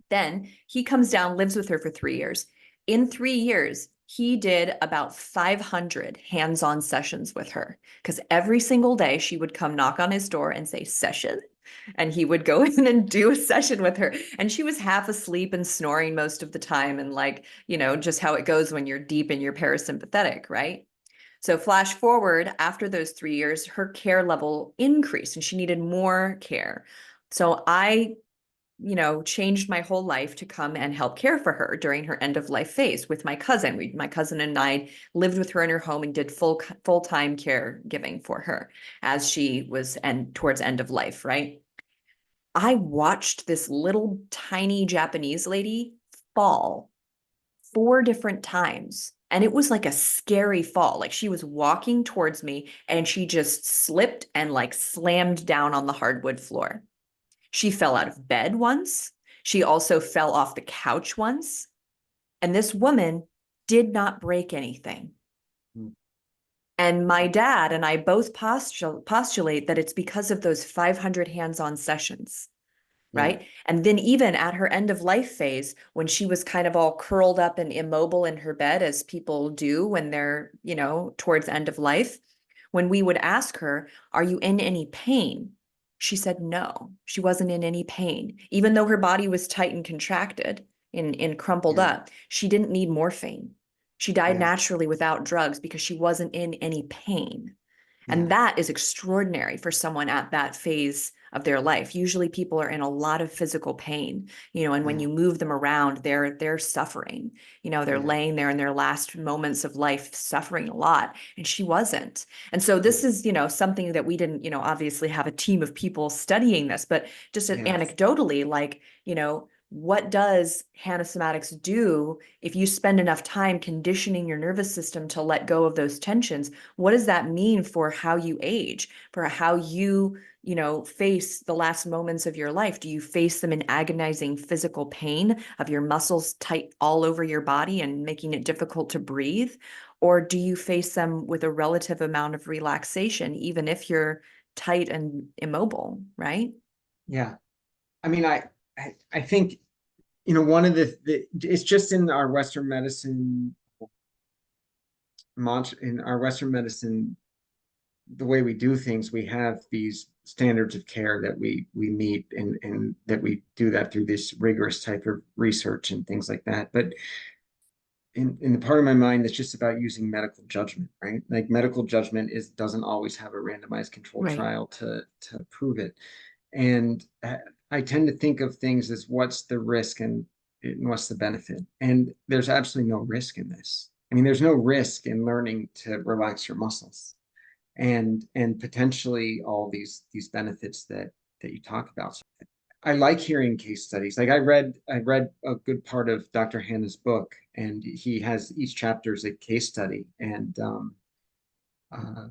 Then he comes down, lives with her for 3 years. In 3 years, he did about 500 hands-on sessions with her because every single day she would come knock on his door and say, session. And he would go in and do a session with her. And she was half asleep and snoring most of the time. And like, just how it goes when you're deep in your parasympathetic, right? So flash forward after those 3 years, her care level increased and she needed more care. So I changed my whole life to come and help care for her during her end of life phase with my cousin. My cousin and I lived with her in her home and did full-time caregiving for her as she was towards end of life, right? I watched this little tiny Japanese lady fall 4 different times. And it was like a scary fall. Like she was walking towards me and she just slipped and like slammed down on the hardwood floor. She fell out of bed once. She also fell off the couch once. And this woman did not break anything. Mhm. And my dad and I both postulate that it's because of those 500 hands-on sessions, Yeah, right? And then even at her end of life phase, when she was kind of all curled up and immobile in her bed, as people do when they're, towards end of life, when we would ask her, are you in any pain? She said no, she wasn't in any pain. Even though her body was tight and contracted and crumpled yeah, up, she didn't need morphine. She died yeah, naturally without drugs because she wasn't in any pain. And yeah, that is extraordinary for someone at that phase of their life. Usually people are in a lot of physical pain, and when yeah, you move them around, they're suffering. They're yeah, laying there in their last moments of life suffering a lot. And she wasn't. And so yeah, this is, something that we didn't, obviously have a team of people studying this, but just yeah, anecdotally, like, what does somatics do if you spend enough time conditioning your nervous system to let go of those tensions? What does that mean for how you age, for how you, face the last moments of your life? Do you face them in agonizing physical pain of your muscles tight all over your body and making it difficult to breathe? Or do you face them with a relative amount of relaxation, even if you're tight and immobile, right? yeah. I mean, I think, one of it's just in our Western medicine, in our Western medicine, the way we do things, we have these standards of care that we meet, and that we do that through this rigorous type of research and things like that. But in the part of my mind that's just about using medical judgment, right? Like medical judgment doesn't always have a randomized controlled Right. trial to prove it. And I tend to think of things as what's the risk and what's the benefit. And there's absolutely no risk in this. I mean, there's no risk in learning to relax your muscles and potentially all these benefits that you talk about. So I like hearing case studies. Like I read a good part of Dr. Hanna's book, and he has each chapter is a case study. And uh,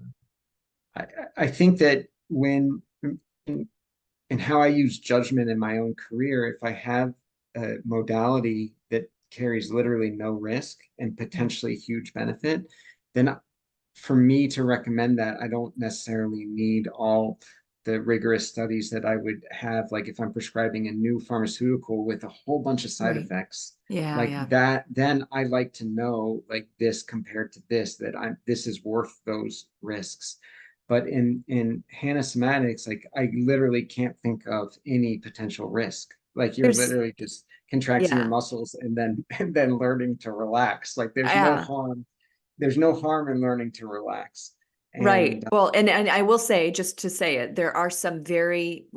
I, I think that when and how I use judgment in my own career, if I have a modality that carries literally no risk and potentially huge benefit, then for me to recommend that, I don't necessarily need all the rigorous studies that I would have, like if I'm prescribing a new pharmaceutical with a whole bunch of side Right. effects, Yeah, like yeah. that, then I like to know like this compared to this, that I'm this is worth those risks. But in Hannah Somatics, like I literally can't think of any potential risk. Like you're There's literally just contracting your yeah. muscles and then and then learning to relax. Like Yeah. there's no harm in learning to relax. Right. And Well, and I will say, just to say it, there are some very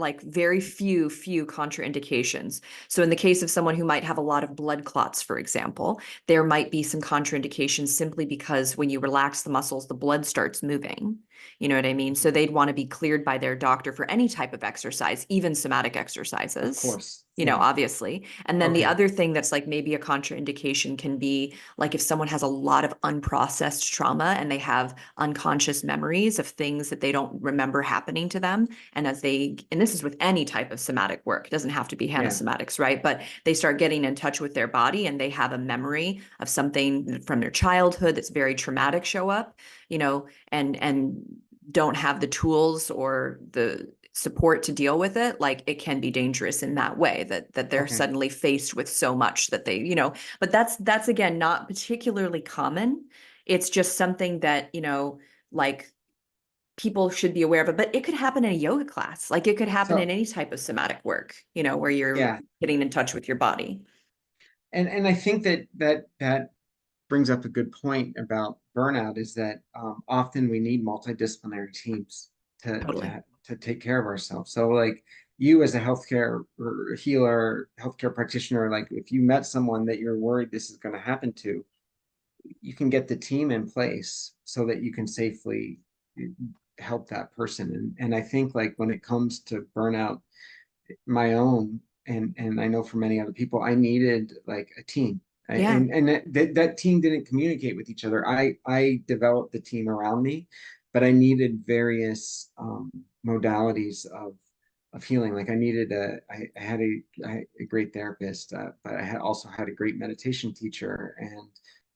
few contraindications. So in the case of someone who might have a lot of blood clots, for example, there might be some contraindications simply because when you relax the muscles, the blood starts moving. You know what I mean? So they'd want to be cleared by their doctor for any type of exercise, even somatic of exercises, course, yeah. obviously. And then the Okay. other thing that's like maybe a contraindication can be like if someone has a lot of unprocessed trauma and they have unconscious memories of things that they don't remember happening to them. And and this is with any type of somatic work, it doesn't have to be Yeah. somatics, right? But they start getting in touch with their body and they have a memory of something from their childhood that's very traumatic show up, and don't have the tools or the support to deal with it, like it can be dangerous in that way that they're Okay. suddenly faced with so much that but that's again not particularly common. It's just something that, like people should be aware of it, but it could happen in a yoga class. Like it could happen in So any type of somatic work, where you're yeah, getting in touch with your body. and I think that brings up a good point about burnout is that often we need multidisciplinary teams Totally. to take care of ourselves. So like you as a healthcare or healer, healthcare practitioner, like if you met someone that you're worried this is going to happen to, you can get the team in place so that you can safely help that person. And I think like when it comes to burnout, my own and I know for many other people, I needed like a team. Yeah. And that team didn't communicate with each other. I developed the team around me, but I needed various modalities of healing. Like I had a great therapist, but I had also had a great meditation teacher, and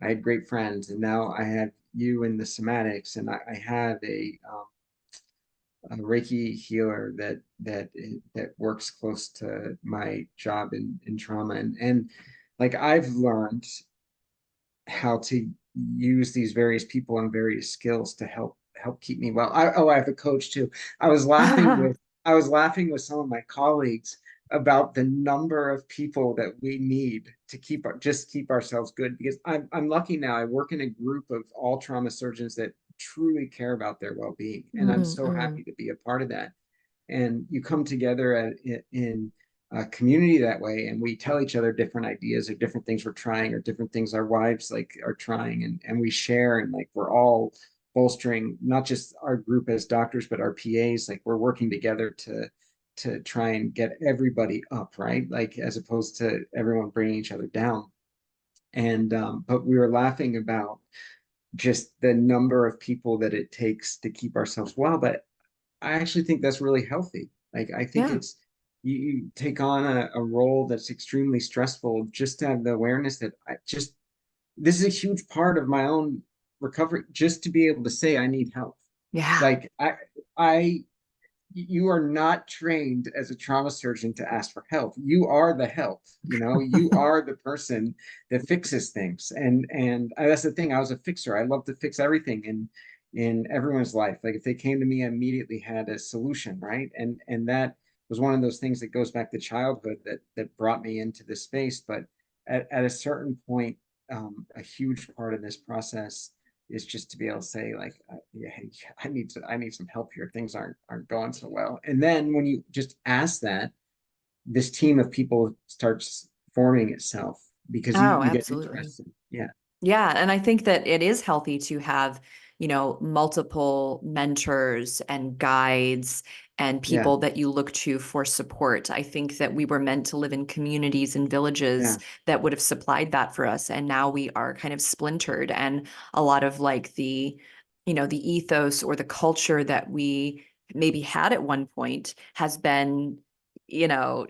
I had great friends. And now I have you in the somatics, and I have a Reiki healer that works close to my job in trauma, and like I've learned how to use these various people and various skills to help keep me well. I have a coach too. I was laughing with I was laughing with some of my colleagues about the number of people that we need to keep ourselves good, because I'm lucky now. I work in a group of all trauma surgeons that truly care about their well-being, and I'm so Mm-hmm. happy to be a part of that. And you come together in a community that way, and we tell each other different ideas or different things we're trying or different things our wives like are trying, and we share, and like we're all bolstering not just our group as doctors but our PAs. Like we're working together to try and get everybody up, right? Like as opposed to everyone bringing each other down. And but we were laughing about just the number of people that it takes to keep ourselves well. But I actually think that's really healthy. Like I think Yeah. it's you take on a role that's extremely stressful just to have the awareness that I just this is a huge part of my own recovery, just to be able to say I need help. Yeah. Like I you are not trained as a trauma surgeon to ask for help. You are the help. You are the person that fixes things. And that's the thing. I was a fixer. I love to fix everything in everyone's life. Like if they came to me, I immediately had a solution, right? And that was one of those things that goes back to childhood that brought me into this space. But at a certain point, a huge part of this process is just to be able to say like yeah, hey, I need some help here, things aren't going so well. And then when you just ask that, this team of people starts forming itself because Oh, you get absolutely. interested. Yeah. Yeah, and I think that it is healthy to have, multiple mentors and guides and Yeah. people that you look to for support. I think that we were meant to live in communities and villages Yeah. that would have supplied that for us, and now we are kind of splintered, and a lot of like the ethos or the culture that we maybe had at one point has been,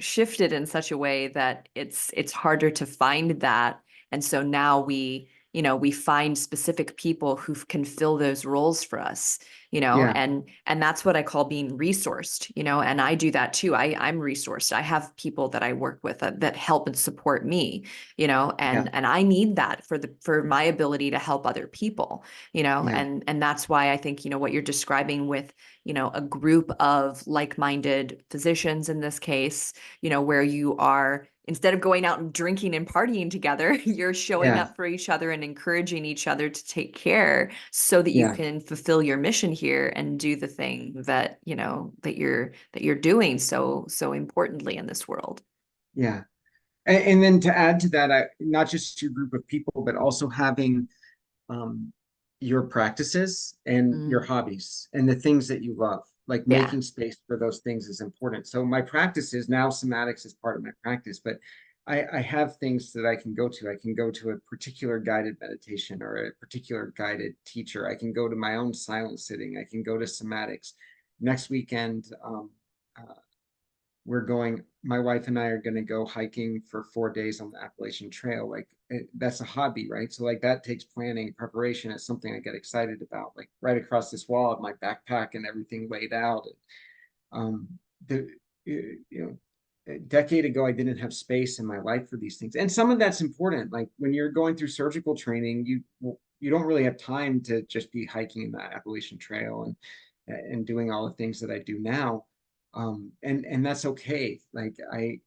shifted in such a way that it's harder to find that. And so now we we find specific people who can fill those roles for us, Yeah, and that's what I call being resourced, and I do that too. I'm resourced. I have people that I work with that help and support me, yeah, and I need that for my ability to help other people, yeah, and that's why I think, what you're describing with, a group of like-minded physicians in this case, where you are, instead of going out and drinking and partying together, you're showing yeah, up for each other and encouraging each other to take care so that you yeah, can fulfill your mission here and do the thing that, that you're doing so importantly in this world. yeah. And then to add to that, not just your group of people, but also having um, your practices and your Mm, hobbies and the things that you love. Like yeah. making space for those things is important. So my practice is now somatics is part of my practice, but I have things that I can go to. I can go to a particular guided meditation or a particular guided teacher. I can go to my own silent sitting. I can go to somatics. Next weekend, uh, we're going, my wife and I are going to go hiking for 4 days on the Appalachian Trail. Like that's a hobby, right? So like that takes planning, preparation. It's something I get excited about. Like right across this wall of my backpack and everything laid out. Um, the a decade ago, I didn't have space in my life for these things, and some of that's important. Like when you're going through surgical training, you don't really have time to just be hiking in the Appalachian Trail and doing all the things that I do now. And that's okay. Like I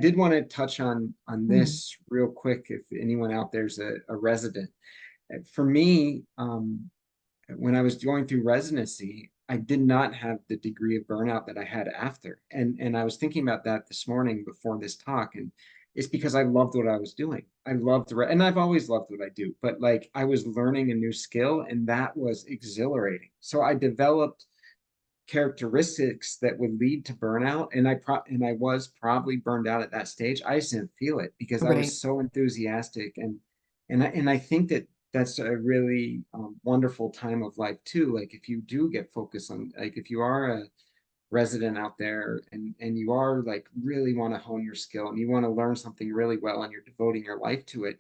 did want to touch on Mm. this real quick. If anyone out there's a resident, for me, when I was going through residency, I did not have the degree of burnout that I had after. And I was thinking about that this morning before this talk. And it's because I loved what I was doing. I loved, and I've always loved what I do, but like I was learning a new skill and that was exhilarating. So I developed characteristics that would lead to burnout. And I was probably burned out at that stage. I just didn't feel it because I Right. was so enthusiastic. And I think that that's a really wonderful time of life too. Like if you do get focused on, like if you are a resident out there and you are like really want to hone your skill and you want to learn something really well and you're devoting your life to it,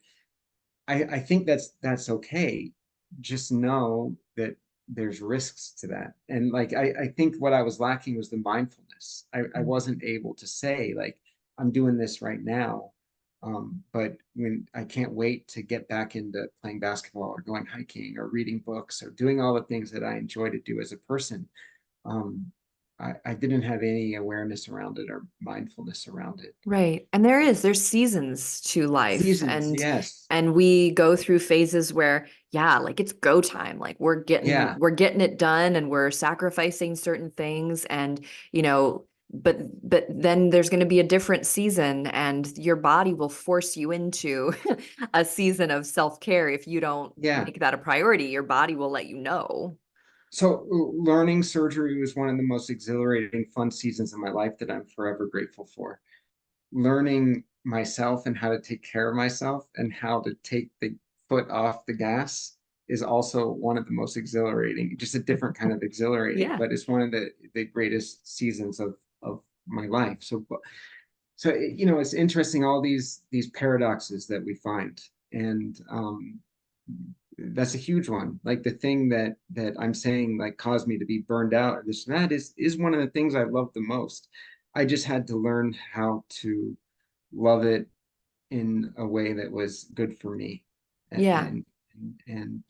I think that's okay. Just know that there's risks to that. And like I think what I was lacking was the mindfulness. I Mm. wasn't able to say, like, I'm doing this right now. But when I can't wait to get back into playing basketball or going hiking or reading books or doing all the things that I enjoy to do as a person. Um, I didn't have any awareness around it or mindfulness around it. Right. And there's seasons to life, Seasons, yes. and we go through phases where, yeah, like it's go time. Like we're getting Yeah, we're getting it done and we're sacrificing certain things, and but then there's going to be a different season and your body will force you into a season of self-care if you don't yeah. make that a priority. Your body will let you know. So learning surgery was one of the most exhilarating, fun seasons of my life that I'm forever grateful for. Learning myself and how to take care of myself and how to take the foot off the gas is also one of the most exhilarating, just a different kind of exhilarating, Yeah. but it's one of the greatest seasons of my life. So it's interesting all these paradoxes that we find. And that's a huge one. Like the thing that I'm saying like caused me to be burned out or this and that is one of the things I love the most. I just had to learn how to love it in a way that was good for me. Yeah. And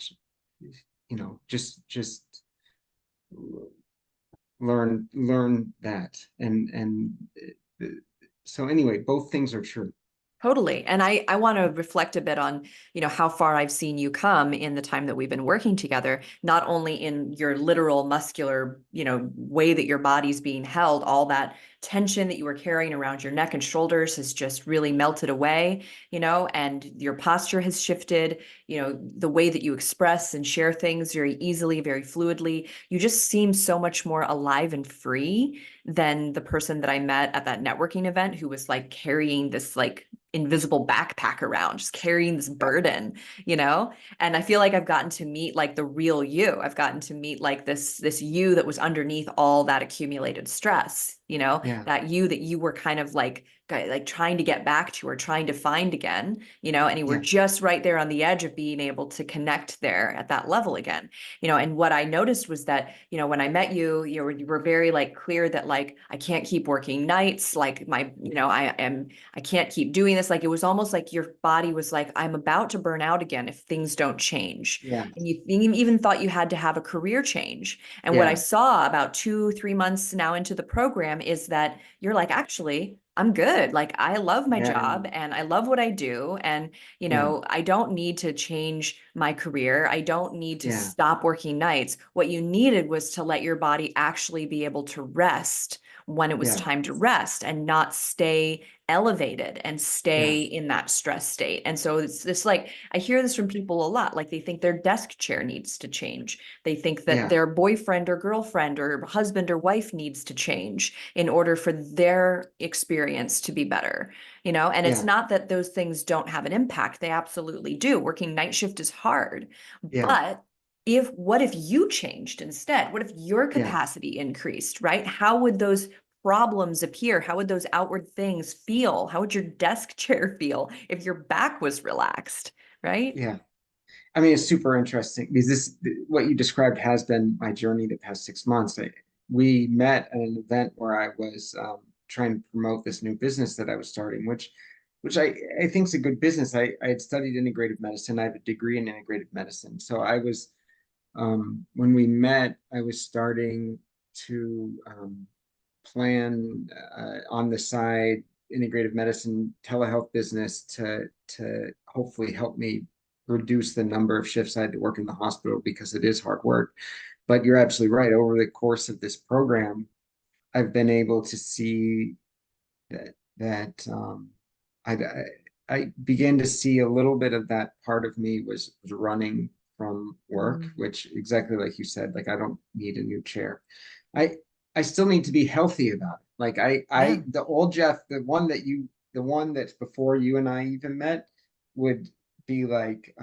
just learn that. And uh, so anyway, both things are true. Totally. And I want to reflect a bit on, how far I've seen you come in the time that we've been working together, not only in your literal muscular, way that your body's being held, all that tension that you were carrying around your neck and shoulders has just really melted away, and your posture has shifted, the way that you express and share things very easily, very fluidly. You just seem so much more alive and free than the person that I met at that networking event who was like carrying this like invisible backpack around, just carrying this Yeah, burden, And I feel like I've gotten to meet like the real you. I've gotten to meet like this you that was underneath all that accumulated stress, yeah, that you were kind of like like trying to get back to or trying to find again, and you were Yeah. just right there on the edge of being able to connect there at that level again. And what I noticed was that, when I met you, you were very like clear that like I can't keep working nights, like I can't keep doing this. Like it was almost like your body was like, I'm about to burn out again if things don't change. Yeah. And you even thought you had to have a career change. And what I Yeah. saw about 2, 3 months now into the program is that you're like, actually, I'm good. Like I love my Yeah. job and I love what I do. And, Yeah. I don't need to change my career. I don't need to Yeah. stop working nights. What you needed was to let your body actually be able to rest when it was Yeah. time to rest and not stay elevated and Yeah. stay in that stress state. And so it's this like, I hear this from people a lot. Like they think their desk chair needs to change. They think that Yeah. their boyfriend or girlfriend or husband or wife needs to change in order for their experience to be better. And it's Yeah. not that those things don't have an impact. They absolutely do. Working night shift is hard. Yeah. But what if you changed instead? What if your Yeah. capacity increased, right? How would those problems appear? How would those outward things feel? How would your desk chair feel if your back was relaxed, right? Yeah. I mean, it's super interesting because what you described has been my journey the past 6 months. We met at an event where I was trying to promote this new business that I was starting, which I think is a good business. I had studied integrative medicine. I have a degree in integrative medicine. So when we met, I was starting to plan on the side integrative medicine telehealth business to hopefully help me reduce the number of shifts I had to work in the hospital because it is hard work. But you're absolutely right. Over the course of this program, I've been able to see that I began to see a little bit of that part of me was running from work, Mm. which exactly like you said, like I don't need a new chair. I I still need to be healthy about it. Like Yeah. the old Jeff, the one that's before you and I even met, would be like,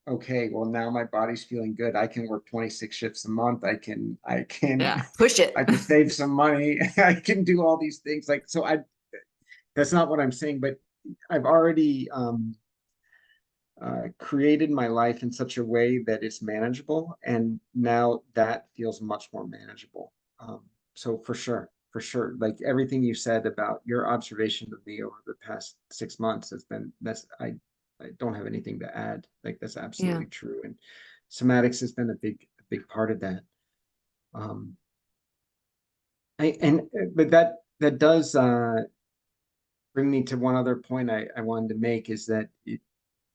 okay, well now my body's feeling good. I can work 26 shifts a month. Yeah. Push it. I can save some money. I can do all these things. Like so I that's not what I'm saying, but I've already created my life in such a way that it's manageable, and now that feels much more manageable. So for sure, like everything you said about your observation of me over the past 6 months has been I don't have anything to add. Like that's Yeah. absolutely true, and somatics has been a big part of that. Um, I and but that does bring me to one other point I wanted to make is that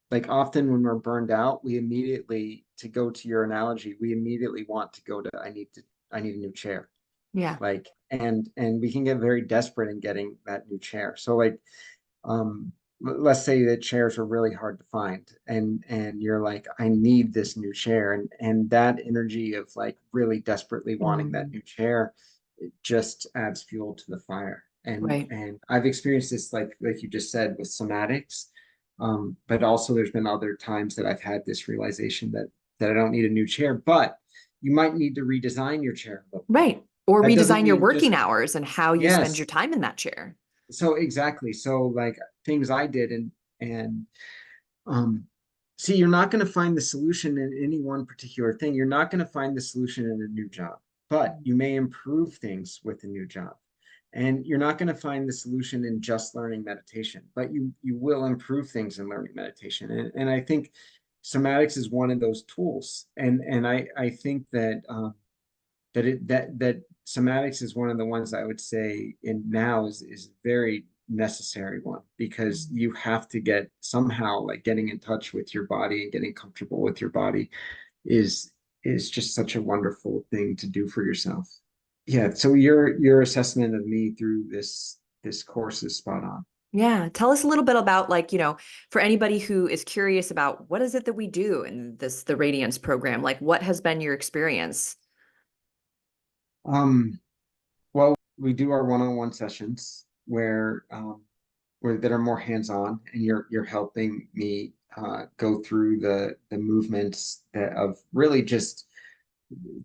like often when we're burned out, we immediately, to go to your analogy, we immediately want to go to I need a new chair. Yeah. Like and we can get very desperate in getting that new chair. So like let's say that chairs are really hard to find and you're like, I need this new chair. And that energy of like really desperately wanting that Mm. new chair, it just adds fuel to the fire. Right. And I've experienced this like you just said with somatics. But also there's been other times that I've had this realization that I don't need a new chair, but you might need to redesign your chair a little bit. Right. Or That doesn't redesign your mean working just hours and how you spend your yes. time in that chair. So exactly. So like things I did and um see, you're not going to find the solution in any one particular thing. You're not going to find the solution in a new job, but you may improve things with a new job. And you're not going to find the solution in just learning meditation, but you will improve things in learning meditation. And I think somatics is one of those tools. And I think that that somatics is one of the ones I would say in now is very necessary one because Mm. you have to get somehow like getting in touch with your body and getting comfortable with your body is is just such a wonderful thing to do for yourself. Yeah, so your assessment of me through this course is spot on. Yeah. Tell us a little bit about like, for anybody who is curious about what is it that we do in the Radiance program, like what has been your experience? Um, well, we do our one-on-one sessions where that are more hands-on, and you're helping me go through the movements that of really just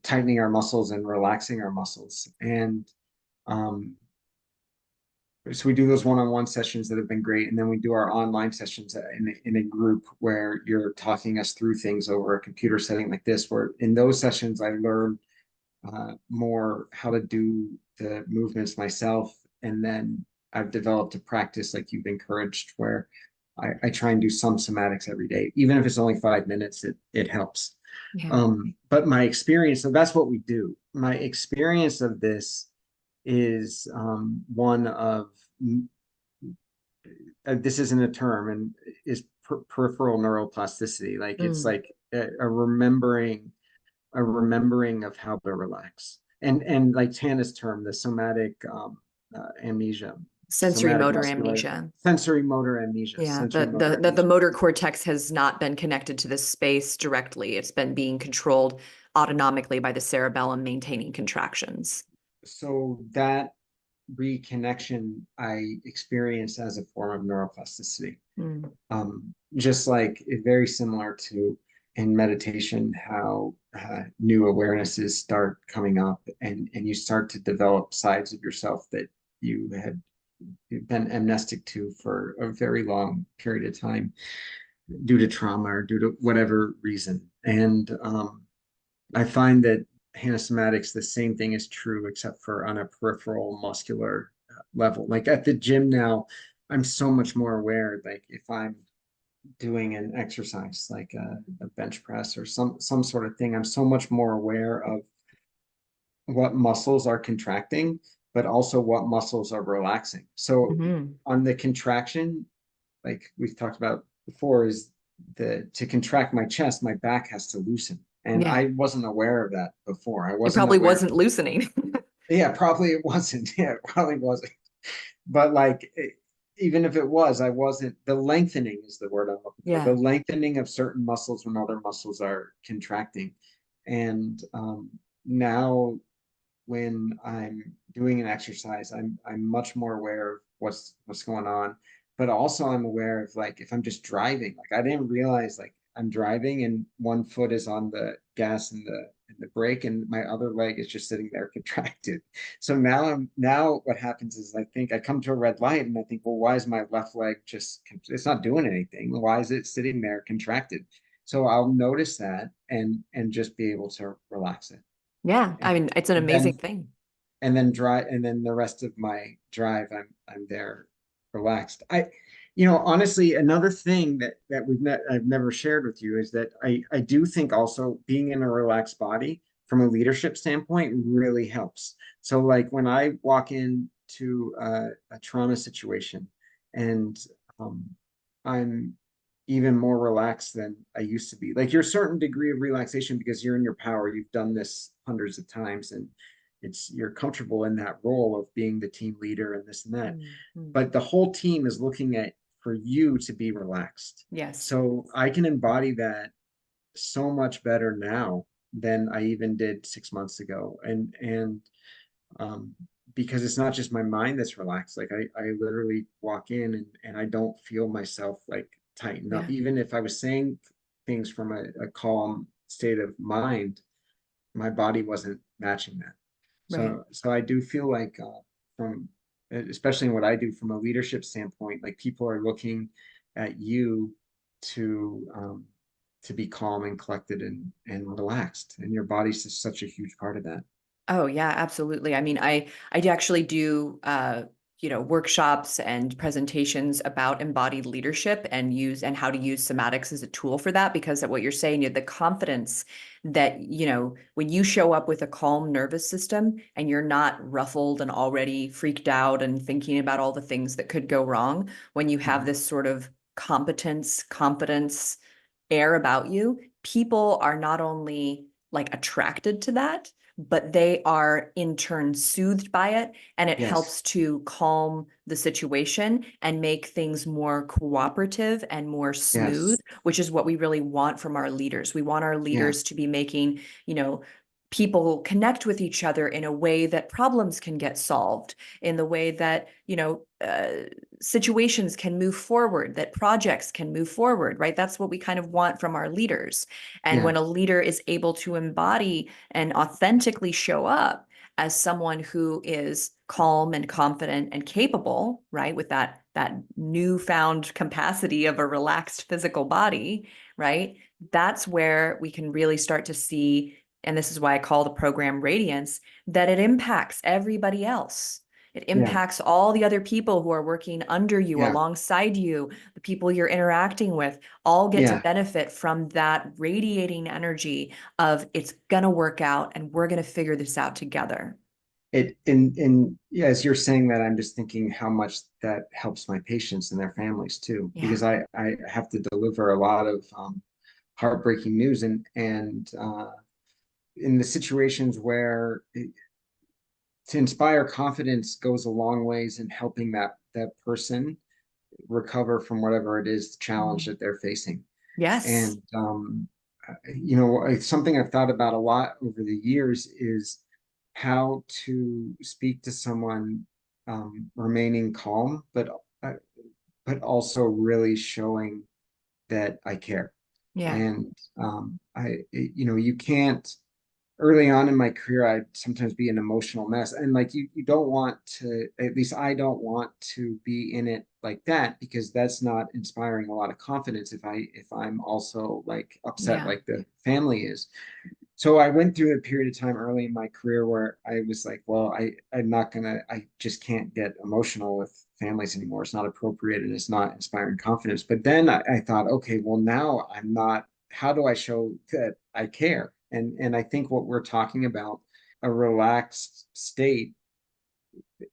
tightening our muscles and relaxing our muscles. And um, So we do those one-on-one sessions that have been great, and then we do our online sessions in a group where you're talking us through things over a computer setting like this. Where in those sessions, I learn more how to do the movements myself, and then I've developed a practice like you've encouraged, where I try and do some somatics every day, even if it's only 5 minutes. It helps. Yeah. But my experience, so that's what we do. My experience of this is one of this isn't a term, and is peripheral neuroplasticity. Like it's Mm. like a remembering of how to relax, and like Tana's term, the somatic amnesia, Sensory somatic motor muscular amnesia. sensory motor amnesia, Yeah, sensory motor the amnesia. motor cortex has not been connected to the space directly. It's been being controlled autonomically by the cerebellum maintaining contractions. So that reconnection I experience as a form of neuroplasticity. Mm. Just like very similar to in meditation, how new awarenesses start coming up, and you start to develop sides of yourself that you had been amnestic to for a very long period of time due to trauma or due to whatever reason. And I find that somatics, the same thing is true, except for on a peripheral muscular level. Like at the gym now, I'm so much more aware. Like if I'm doing an exercise like a bench press or some sort of thing, I'm so much more aware of what muscles are contracting, but also what muscles are relaxing. So Hmm. on the contraction, like we've talked about before, is the to contract my chest, my back has to loosen. And Yeah, I wasn't aware of that before. I it wasn't probably aware. wasn't loosening. Yeah, probably it wasn't. Yeah, it probably wasn't. But like even if it was, I wasn't. The lengthening is the word I'm looking for. The Yeah. lengthening of certain muscles when other muscles are contracting. And now when I'm doing an exercise, I'm much more aware of what's going on. But also I'm aware of like if I'm just driving, like I didn't realize like I'm driving and one foot is on the gas and the brake, and my other leg is just sitting there contracted. So now what happens is I think I come to a red light and I think, well, why is my left leg just it's not doing anything? Why is it sitting there contracted? So I'll notice that and just be able to relax it. Yeah, And I mean, it's an amazing then thing. and then the rest of my drive I'm there relaxed. Honestly, another thing that I've never shared with you is that I do think also being in a relaxed body from a leadership standpoint really helps. So like when I walk into a trauma situation, and um, I'm even more relaxed than I used to be. Like you're a certain degree of relaxation because you're in your power. You've done this hundreds of times, and you're comfortable in that role of being the team leader and this and that. Mhm. But the whole team is looking at for you to be relaxed. Yes. So I can embody that so much better now than I even did 6 months ago. And um, because it's not just my mind that's relaxed. Like I literally walk in and I don't feel myself like tighten up. Yeah. Even if I was saying things from a calm state of mind, my body wasn't matching that. Right. So I do feel like from especially in what I do from a leadership standpoint, like people are looking at you to to be calm and collected and relaxed, and your body's just such a huge part of that. Oh yeah, absolutely. I mean, I actually do workshops and presentations about embodied leadership and how to use somatics as a tool for that, because of what you're saying, the confidence that, when you show up with a calm nervous system and you're not ruffled and already freaked out and thinking about all the things that could go wrong, when you have Mhm. this sort of competence, confidence air about you, people are not only like attracted to that, but they are in turn soothed by it. And it Yes. helps to calm the situation and make things more cooperative and more smooth, Yes. which is what we really want from our leaders. We want our Yeah. leaders to be making, people connect with each other in a way that problems can get solved, in the way that, situations can move forward, that projects can move forward, right? That's what we kind of want from our leaders. And Yeah. when a leader is able to embody and authentically show up as someone who is calm and confident and capable, right, with that newfound capacity of a relaxed physical body, right, that's where we can really start to see, and this is why I call the program Radiance, that it impacts everybody else. It Yeah. impacts all the other people who are working under you, Yeah. alongside you, the people you're interacting with, all get to Yeah. benefit from that radiating energy of it's going to work out and we're going to figure this out together. And yeah, as you're saying that, I'm just thinking how much that helps my patients and their families too, Yeah. because I have to deliver a lot of heartbreaking news, and in the situations where to inspire confidence goes a long ways in helping that person recover from whatever it is challenge that they're facing. Yes. And something I've thought about a lot over the years is how to speak to someone remaining calm, uh, but also really showing that I care. Yeah. And you can't. Early on in my career, I'd sometimes be an emotional mess, and like you don't want to. At least I don't want to be in it like that, because that's not inspiring a lot of confidence if I'm also like upset Yeah. like the family is. So I went through a period of time early in my career where I was like, well, I'm not gonna, I just can't get emotional with families anymore. It's not appropriate and it's not inspiring confidence. But then I thought, okay, well, now I'm not, how do I show that I care? And I think what we're talking about, a relaxed state,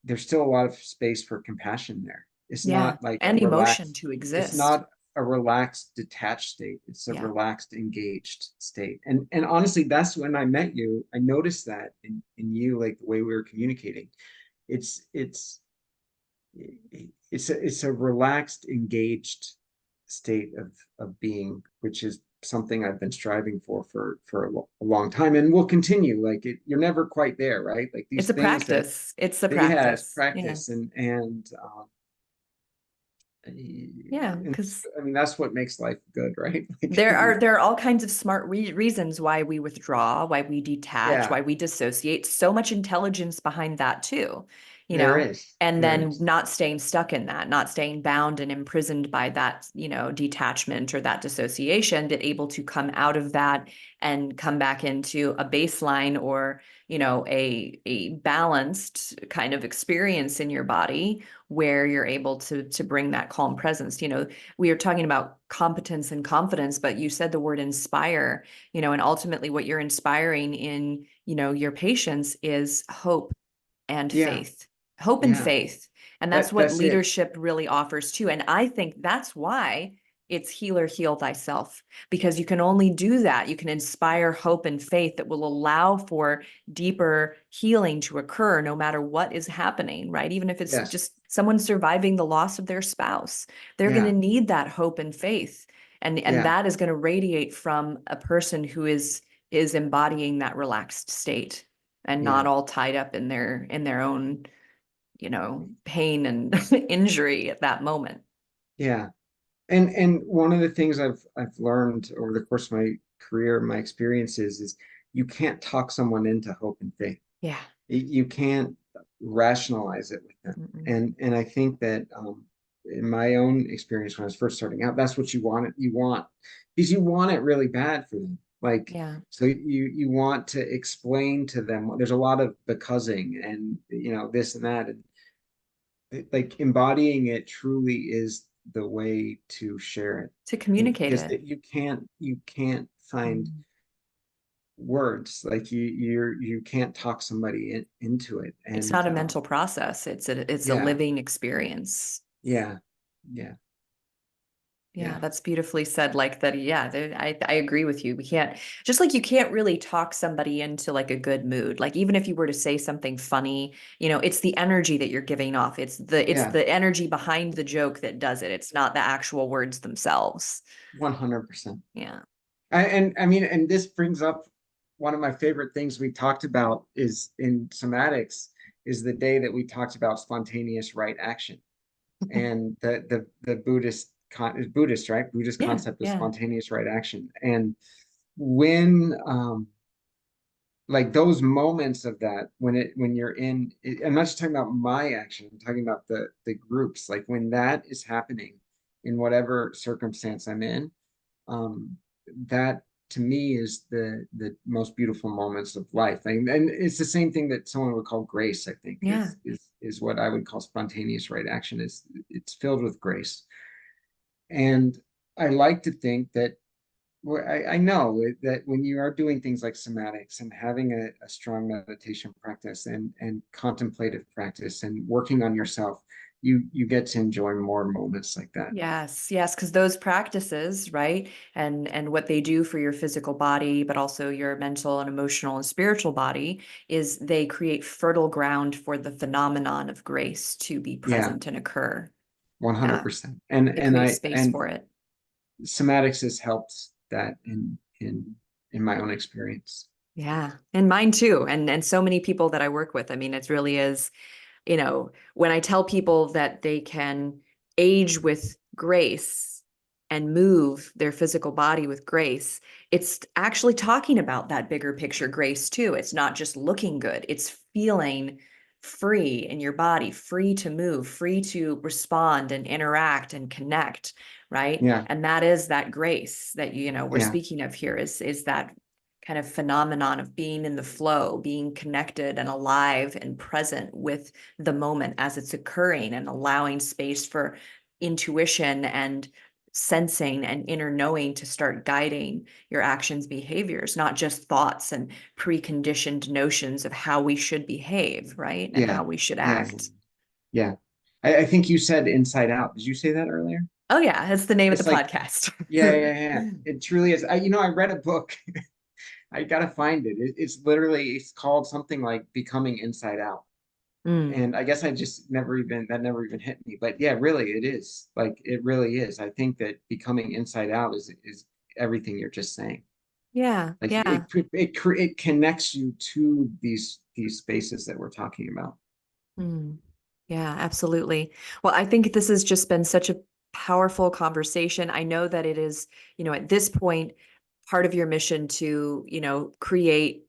there's still a lot of space for compassion there. It's Yeah. not like a And emotion relaxed, to it's exist. not a relaxed, detached state. It's a Yeah. relaxed, engaged state. And honestly, that's when I met you. I noticed that in you, like the way we were communicating. It's it's it's a relaxed, engaged state of being, which is something I've been striving for a long time, and will continue. Like you're never quite there, right? Like It's these a things that, practice. It's a yeah, it's practice. Yeah. practice, Yeah. and Because I mean that's what makes life good, right? Like there you, are there are all kinds of smart reasons why we withdraw, why we detach, yeah, why we dissociate. So much intelligence behind that too, you there know, is, and there then is, not staying stuck in that, not staying bound and imprisoned by that, detachment or that dissociation, but able to come out of that and come back into a baseline or, a balanced kind of experience in your body where you're able to bring that calm presence. We are talking about competence and confidence, but you said the word inspire, and ultimately what you're inspiring in, your patients is hope and yeah, faith. Hope and yeah. faith. And that's what That's it. leadership really offers too. And I think that's why it's heal thyself, because you can only do that. You can inspire hope and faith that will allow for deeper healing to occur no matter what is happening, right? Even if it's Yes, just someone surviving the loss of their spouse, they're going to yeah, need that hope and faith. And yeah, that is going to radiate from a person who is embodying that relaxed state and not yeah, all tied up in their own, pain and injury at that moment. yeah. And one of the things I've learned over the course of my career, my experiences, is you can't talk someone into hope and faith. Yeah. You can't rationalize it with them. Mm-mm. And I think that in my own experience when I was first starting out, that's what you want because you want it really bad for them. Like Yeah. so you want to explain to them. There's a lot of becausing and this and that, and like embodying it truly is the way to share it, To communicate because it. you can't find Mm. words, like you can't talk somebody into it. It's And not a mental process. It's a yeah, living experience. yeah, yeah, Yeah, yeah, that's beautifully said. Like that. Yeah, I agree with you. We can't, just like you can't really talk somebody into like a good mood. Like even if you were to say something funny, it's the energy that you're giving off. It's yeah, the energy behind the joke that does it. It's not the actual words themselves. 100%. Yeah. And I mean, and this brings up one of my favorite things we talked about is in somatics, is the day that we talked about spontaneous right action, and the Buddhist, right? Buddhist Yeah. concept of Yeah. spontaneous right action. And when like those moments of that when you're in I'm not just talking about my action, I'm talking about the groups, like when that is happening in whatever circumstance I'm in, um that to me is the most beautiful moments of life. And it's the same thing that someone would call grace, I think, Yeah. is what I would call spontaneous right action. Is it's filled with grace. And I like to think that, well, I know that when you are doing things like somatics and having a strong meditation practice and contemplative practice and working on yourself, you get to enjoy more moments like that. Yes, yes, because those practices, right, and what they do for your physical body, but also your mental and emotional and spiritual body, is they create fertile ground for the phenomenon of grace to be Yeah, present and occur. Yeah, 100%. And they and create I space and for it. somatics has helped that in my own experience. Yeah, and mine too, and so many people that I work with. I mean, it really is, when I tell people that they can age with grace and move their physical body with grace, it's actually talking about that bigger picture grace too. It's not just looking good, it's feeling free in your body, free to move, free to respond and interact and connect, right? Yeah, And that is that grace that we're yeah, speaking of here, is that kind of phenomenon of being in the flow, being connected and alive and present with the moment as it's occurring, and allowing space for intuition and sensing and inner knowing to start guiding your actions, behaviors, not just thoughts and preconditioned notions of how we should behave, right? And yeah, how we should yeah, act. yeah. I think you said inside out. Did you say that earlier? Oh yeah, that's the name of the It's like, podcast. yeah, yeah, yeah. It truly is. I read a book. I gotta find it. It's literally, it's called something like Becoming Inside Out. Mm, And I guess I just never even, that never even hit me. But yeah, really, it is. Like it really is. I think that becoming inside out is everything you're just saying. yeah, Like yeah. it connects you to these spaces that we're talking about. Mm. Yeah, absolutely. Well, I think this has just been such a powerful conversation. I know that it is, at this point, part of your mission to, create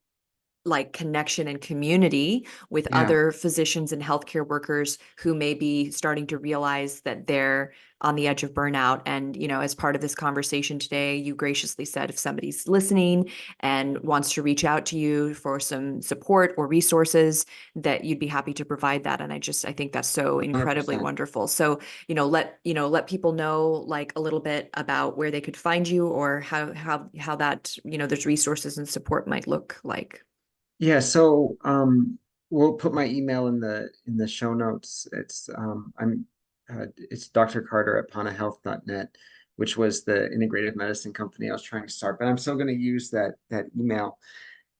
like connection and community with Yeah, other physicians and healthcare workers who may be starting to realize that they're on the edge of burnout. And, as part of this conversation today, you graciously said if somebody's listening and wants to reach out to you for some support or resources, that you'd be happy to provide that. And I think that's so incredibly 100%. wonderful. So, let people know like a little bit about where they could find you, or how that, there's resources and support might look like. Yeah, so we'll put my email in the show notes. It's Dr. Carter at panahealth.net, which was the integrative medicine company I was trying to start, but I'm still going to use that email.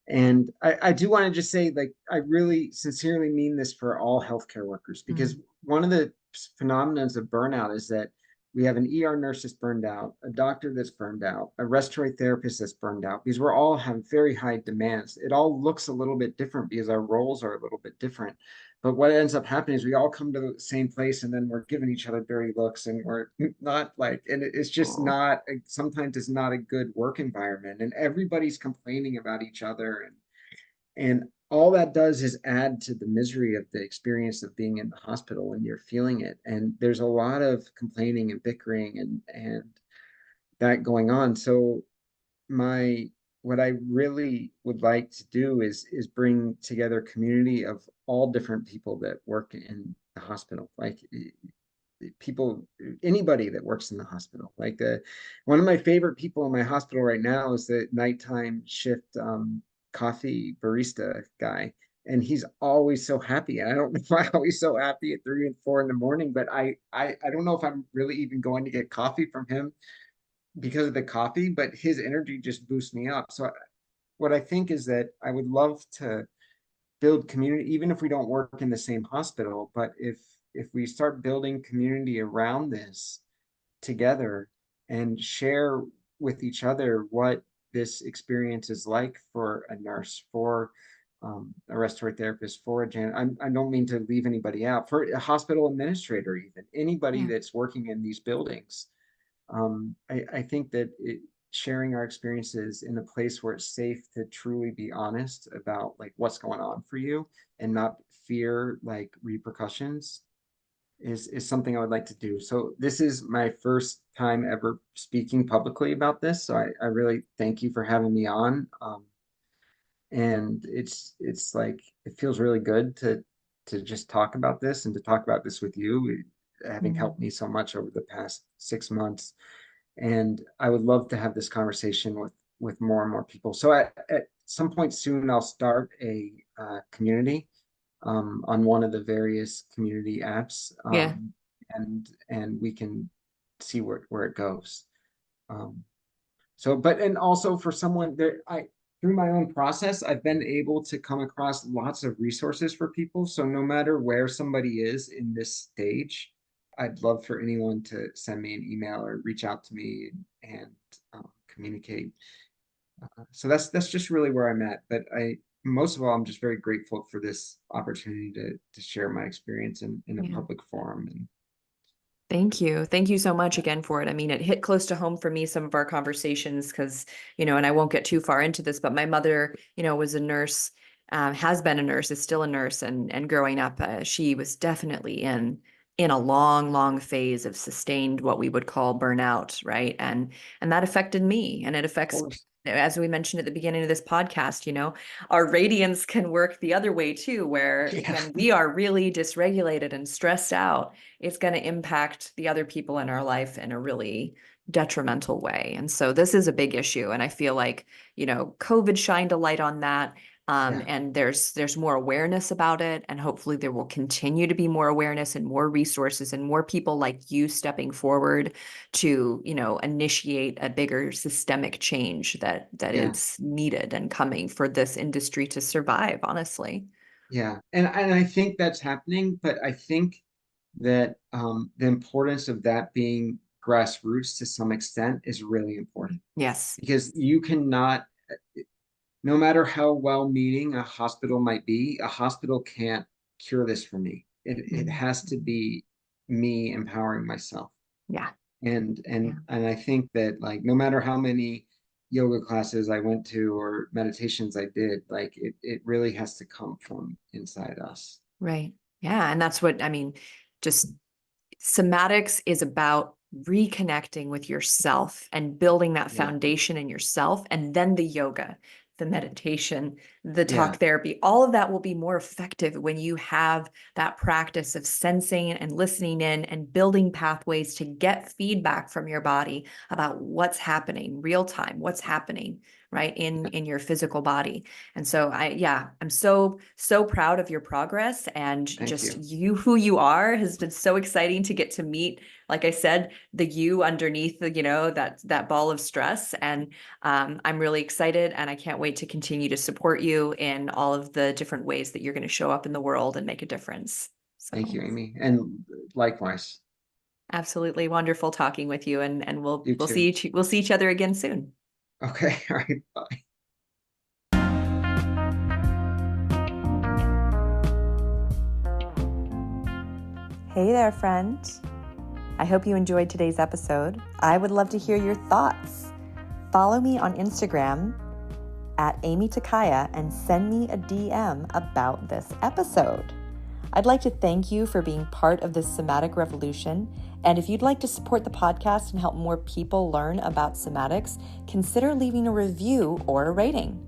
And I do want to just say, like, I really sincerely mean this for all healthcare workers, because Mm. one of the phenomena of burnout is that we have an ER nurse that's burned out, a doctor that's burned out, a respiratory therapist that's burned out, because we're all have very high demands. It all looks a little bit different because our roles are a little bit different. But what ends up happening is we all come to the same place and then we're giving each other dirty looks and we're not like, and it's just Oh, not, sometimes it's not a good work environment and everybody's complaining about each other. And all that does is add to the misery of the experience of being in the hospital when you're feeling it. And there's a lot of complaining and bickering and that going on. So my what I really would like to do is bring together a community of all different people that work in the hospital. Like people, anybody that works in the hospital. Like one of my favorite people in my hospital right now is the nighttime shift coffee barista guy. And he's always so happy. And I don't know why always so happy at 3 and 4 in the morning, but I don't know if I'm really even going to get coffee from him because of the coffee, but his energy just boosts me up. So what I think is that I would love to build community, even if we don't work in the same hospital. But if we start building community around this together and share with each other what this experience is like for a nurse, for a respiratory therapist, for a I don't mean to leave anybody out, for a hospital administrator, even anybody yeah. that's working in these buildings. I think that sharing our experiences in a place where it's safe to truly be honest about like what's going on for you and not fear like repercussions is something I would like to do. So this is my first time ever speaking publicly about this. So I really thank you for having me on. And it's like it feels really good to just talk about this and to talk about this with you, having helped me Mhm. so much over the past 6 months. And I would love to have this conversation with more and more people. So at some point soon, I'll start a community on one of the various community apps, Yeah. and we can see where it goes. Um, so, but and also for someone there, I through my own process, I've been able to come across lots of resources for people. So no matter where somebody is in this stage, I'd love for anyone to send me an email or reach out to me and communicate. So that's just really where I'm at. But I most of all, I'm just very grateful for this opportunity to share my experience in a Yeah. public forum. And Thank you. Thank you so much again for it. I mean, it hit close to home for me, some of our conversations, because, and I won't get too far into this, but my mother, was a nurse, has been a nurse, is still a nurse. And growing up, she was definitely in a long, long phase of sustained what we would call burnout, right? And that affected me. And it of affects, course, as we mentioned at the beginning of this podcast, our radiance can work the other way too, where yeah, when we are really dysregulated and stressed out, it's going to impact the other people in our life in a really detrimental way. And so this is a big issue. And I feel like, COVID shined a light on that. yeah, And there's more awareness about it. And hopefully there will continue to be more awareness and more resources and more people like you stepping forward to, initiate a bigger systemic change that yeah. is needed and coming for this industry to survive, honestly. Yeah, and I think that's happening, but I think that the importance of that being grassroots to some extent is really important Yes. because you cannot, no matter how well-meaning a hospital might be, a hospital can't cure this for me. It Mhm. has to be me empowering myself. Yeah. And and Yeah. and I think that like no matter how many yoga classes I went to or meditations I did, like it really has to come from inside us. Right. Yeah. And that's what I mean, just somatics is about reconnecting with yourself and building that Yeah. foundation in yourself. And then the yoga, the meditation, the Yeah. talk therapy, all of that will be more effective when you have that practice of sensing and listening in and building pathways to get feedback from your body about what's happening real time, what's happening right in your physical body. And so I'm so proud of your progress, and Thank just you. you who you are has been so exciting to get to meet, like I said, the you underneath the, that ball of stress. And I'm really excited, and I can't wait to continue to support you in all of the different ways that you're going to show up in the world and make a difference. Thank So you, Amy. And likewise, absolutely wonderful talking with you, and we'll you we'll too. see we'll see each other again soon. Okay. All right. Bye. Hey there, friend. I hope you enjoyed today's episode. I would love to hear your thoughts. Follow me on Instagram at Amy Takaya and send me a DM about this episode. I'd like to thank you for being part of this somatic revolution. And if you'd like to support the podcast and help more people learn about somatics, consider leaving a review or a rating.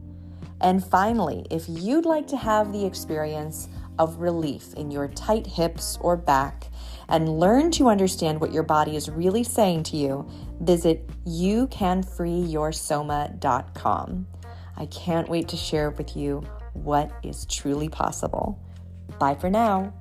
And finally, if you'd like to have the experience of relief in your tight hips or back and learn to understand what your body is really saying to you, visit youcanfreeyoursoma.com. I can't wait to share with you what is truly possible. Bye for now.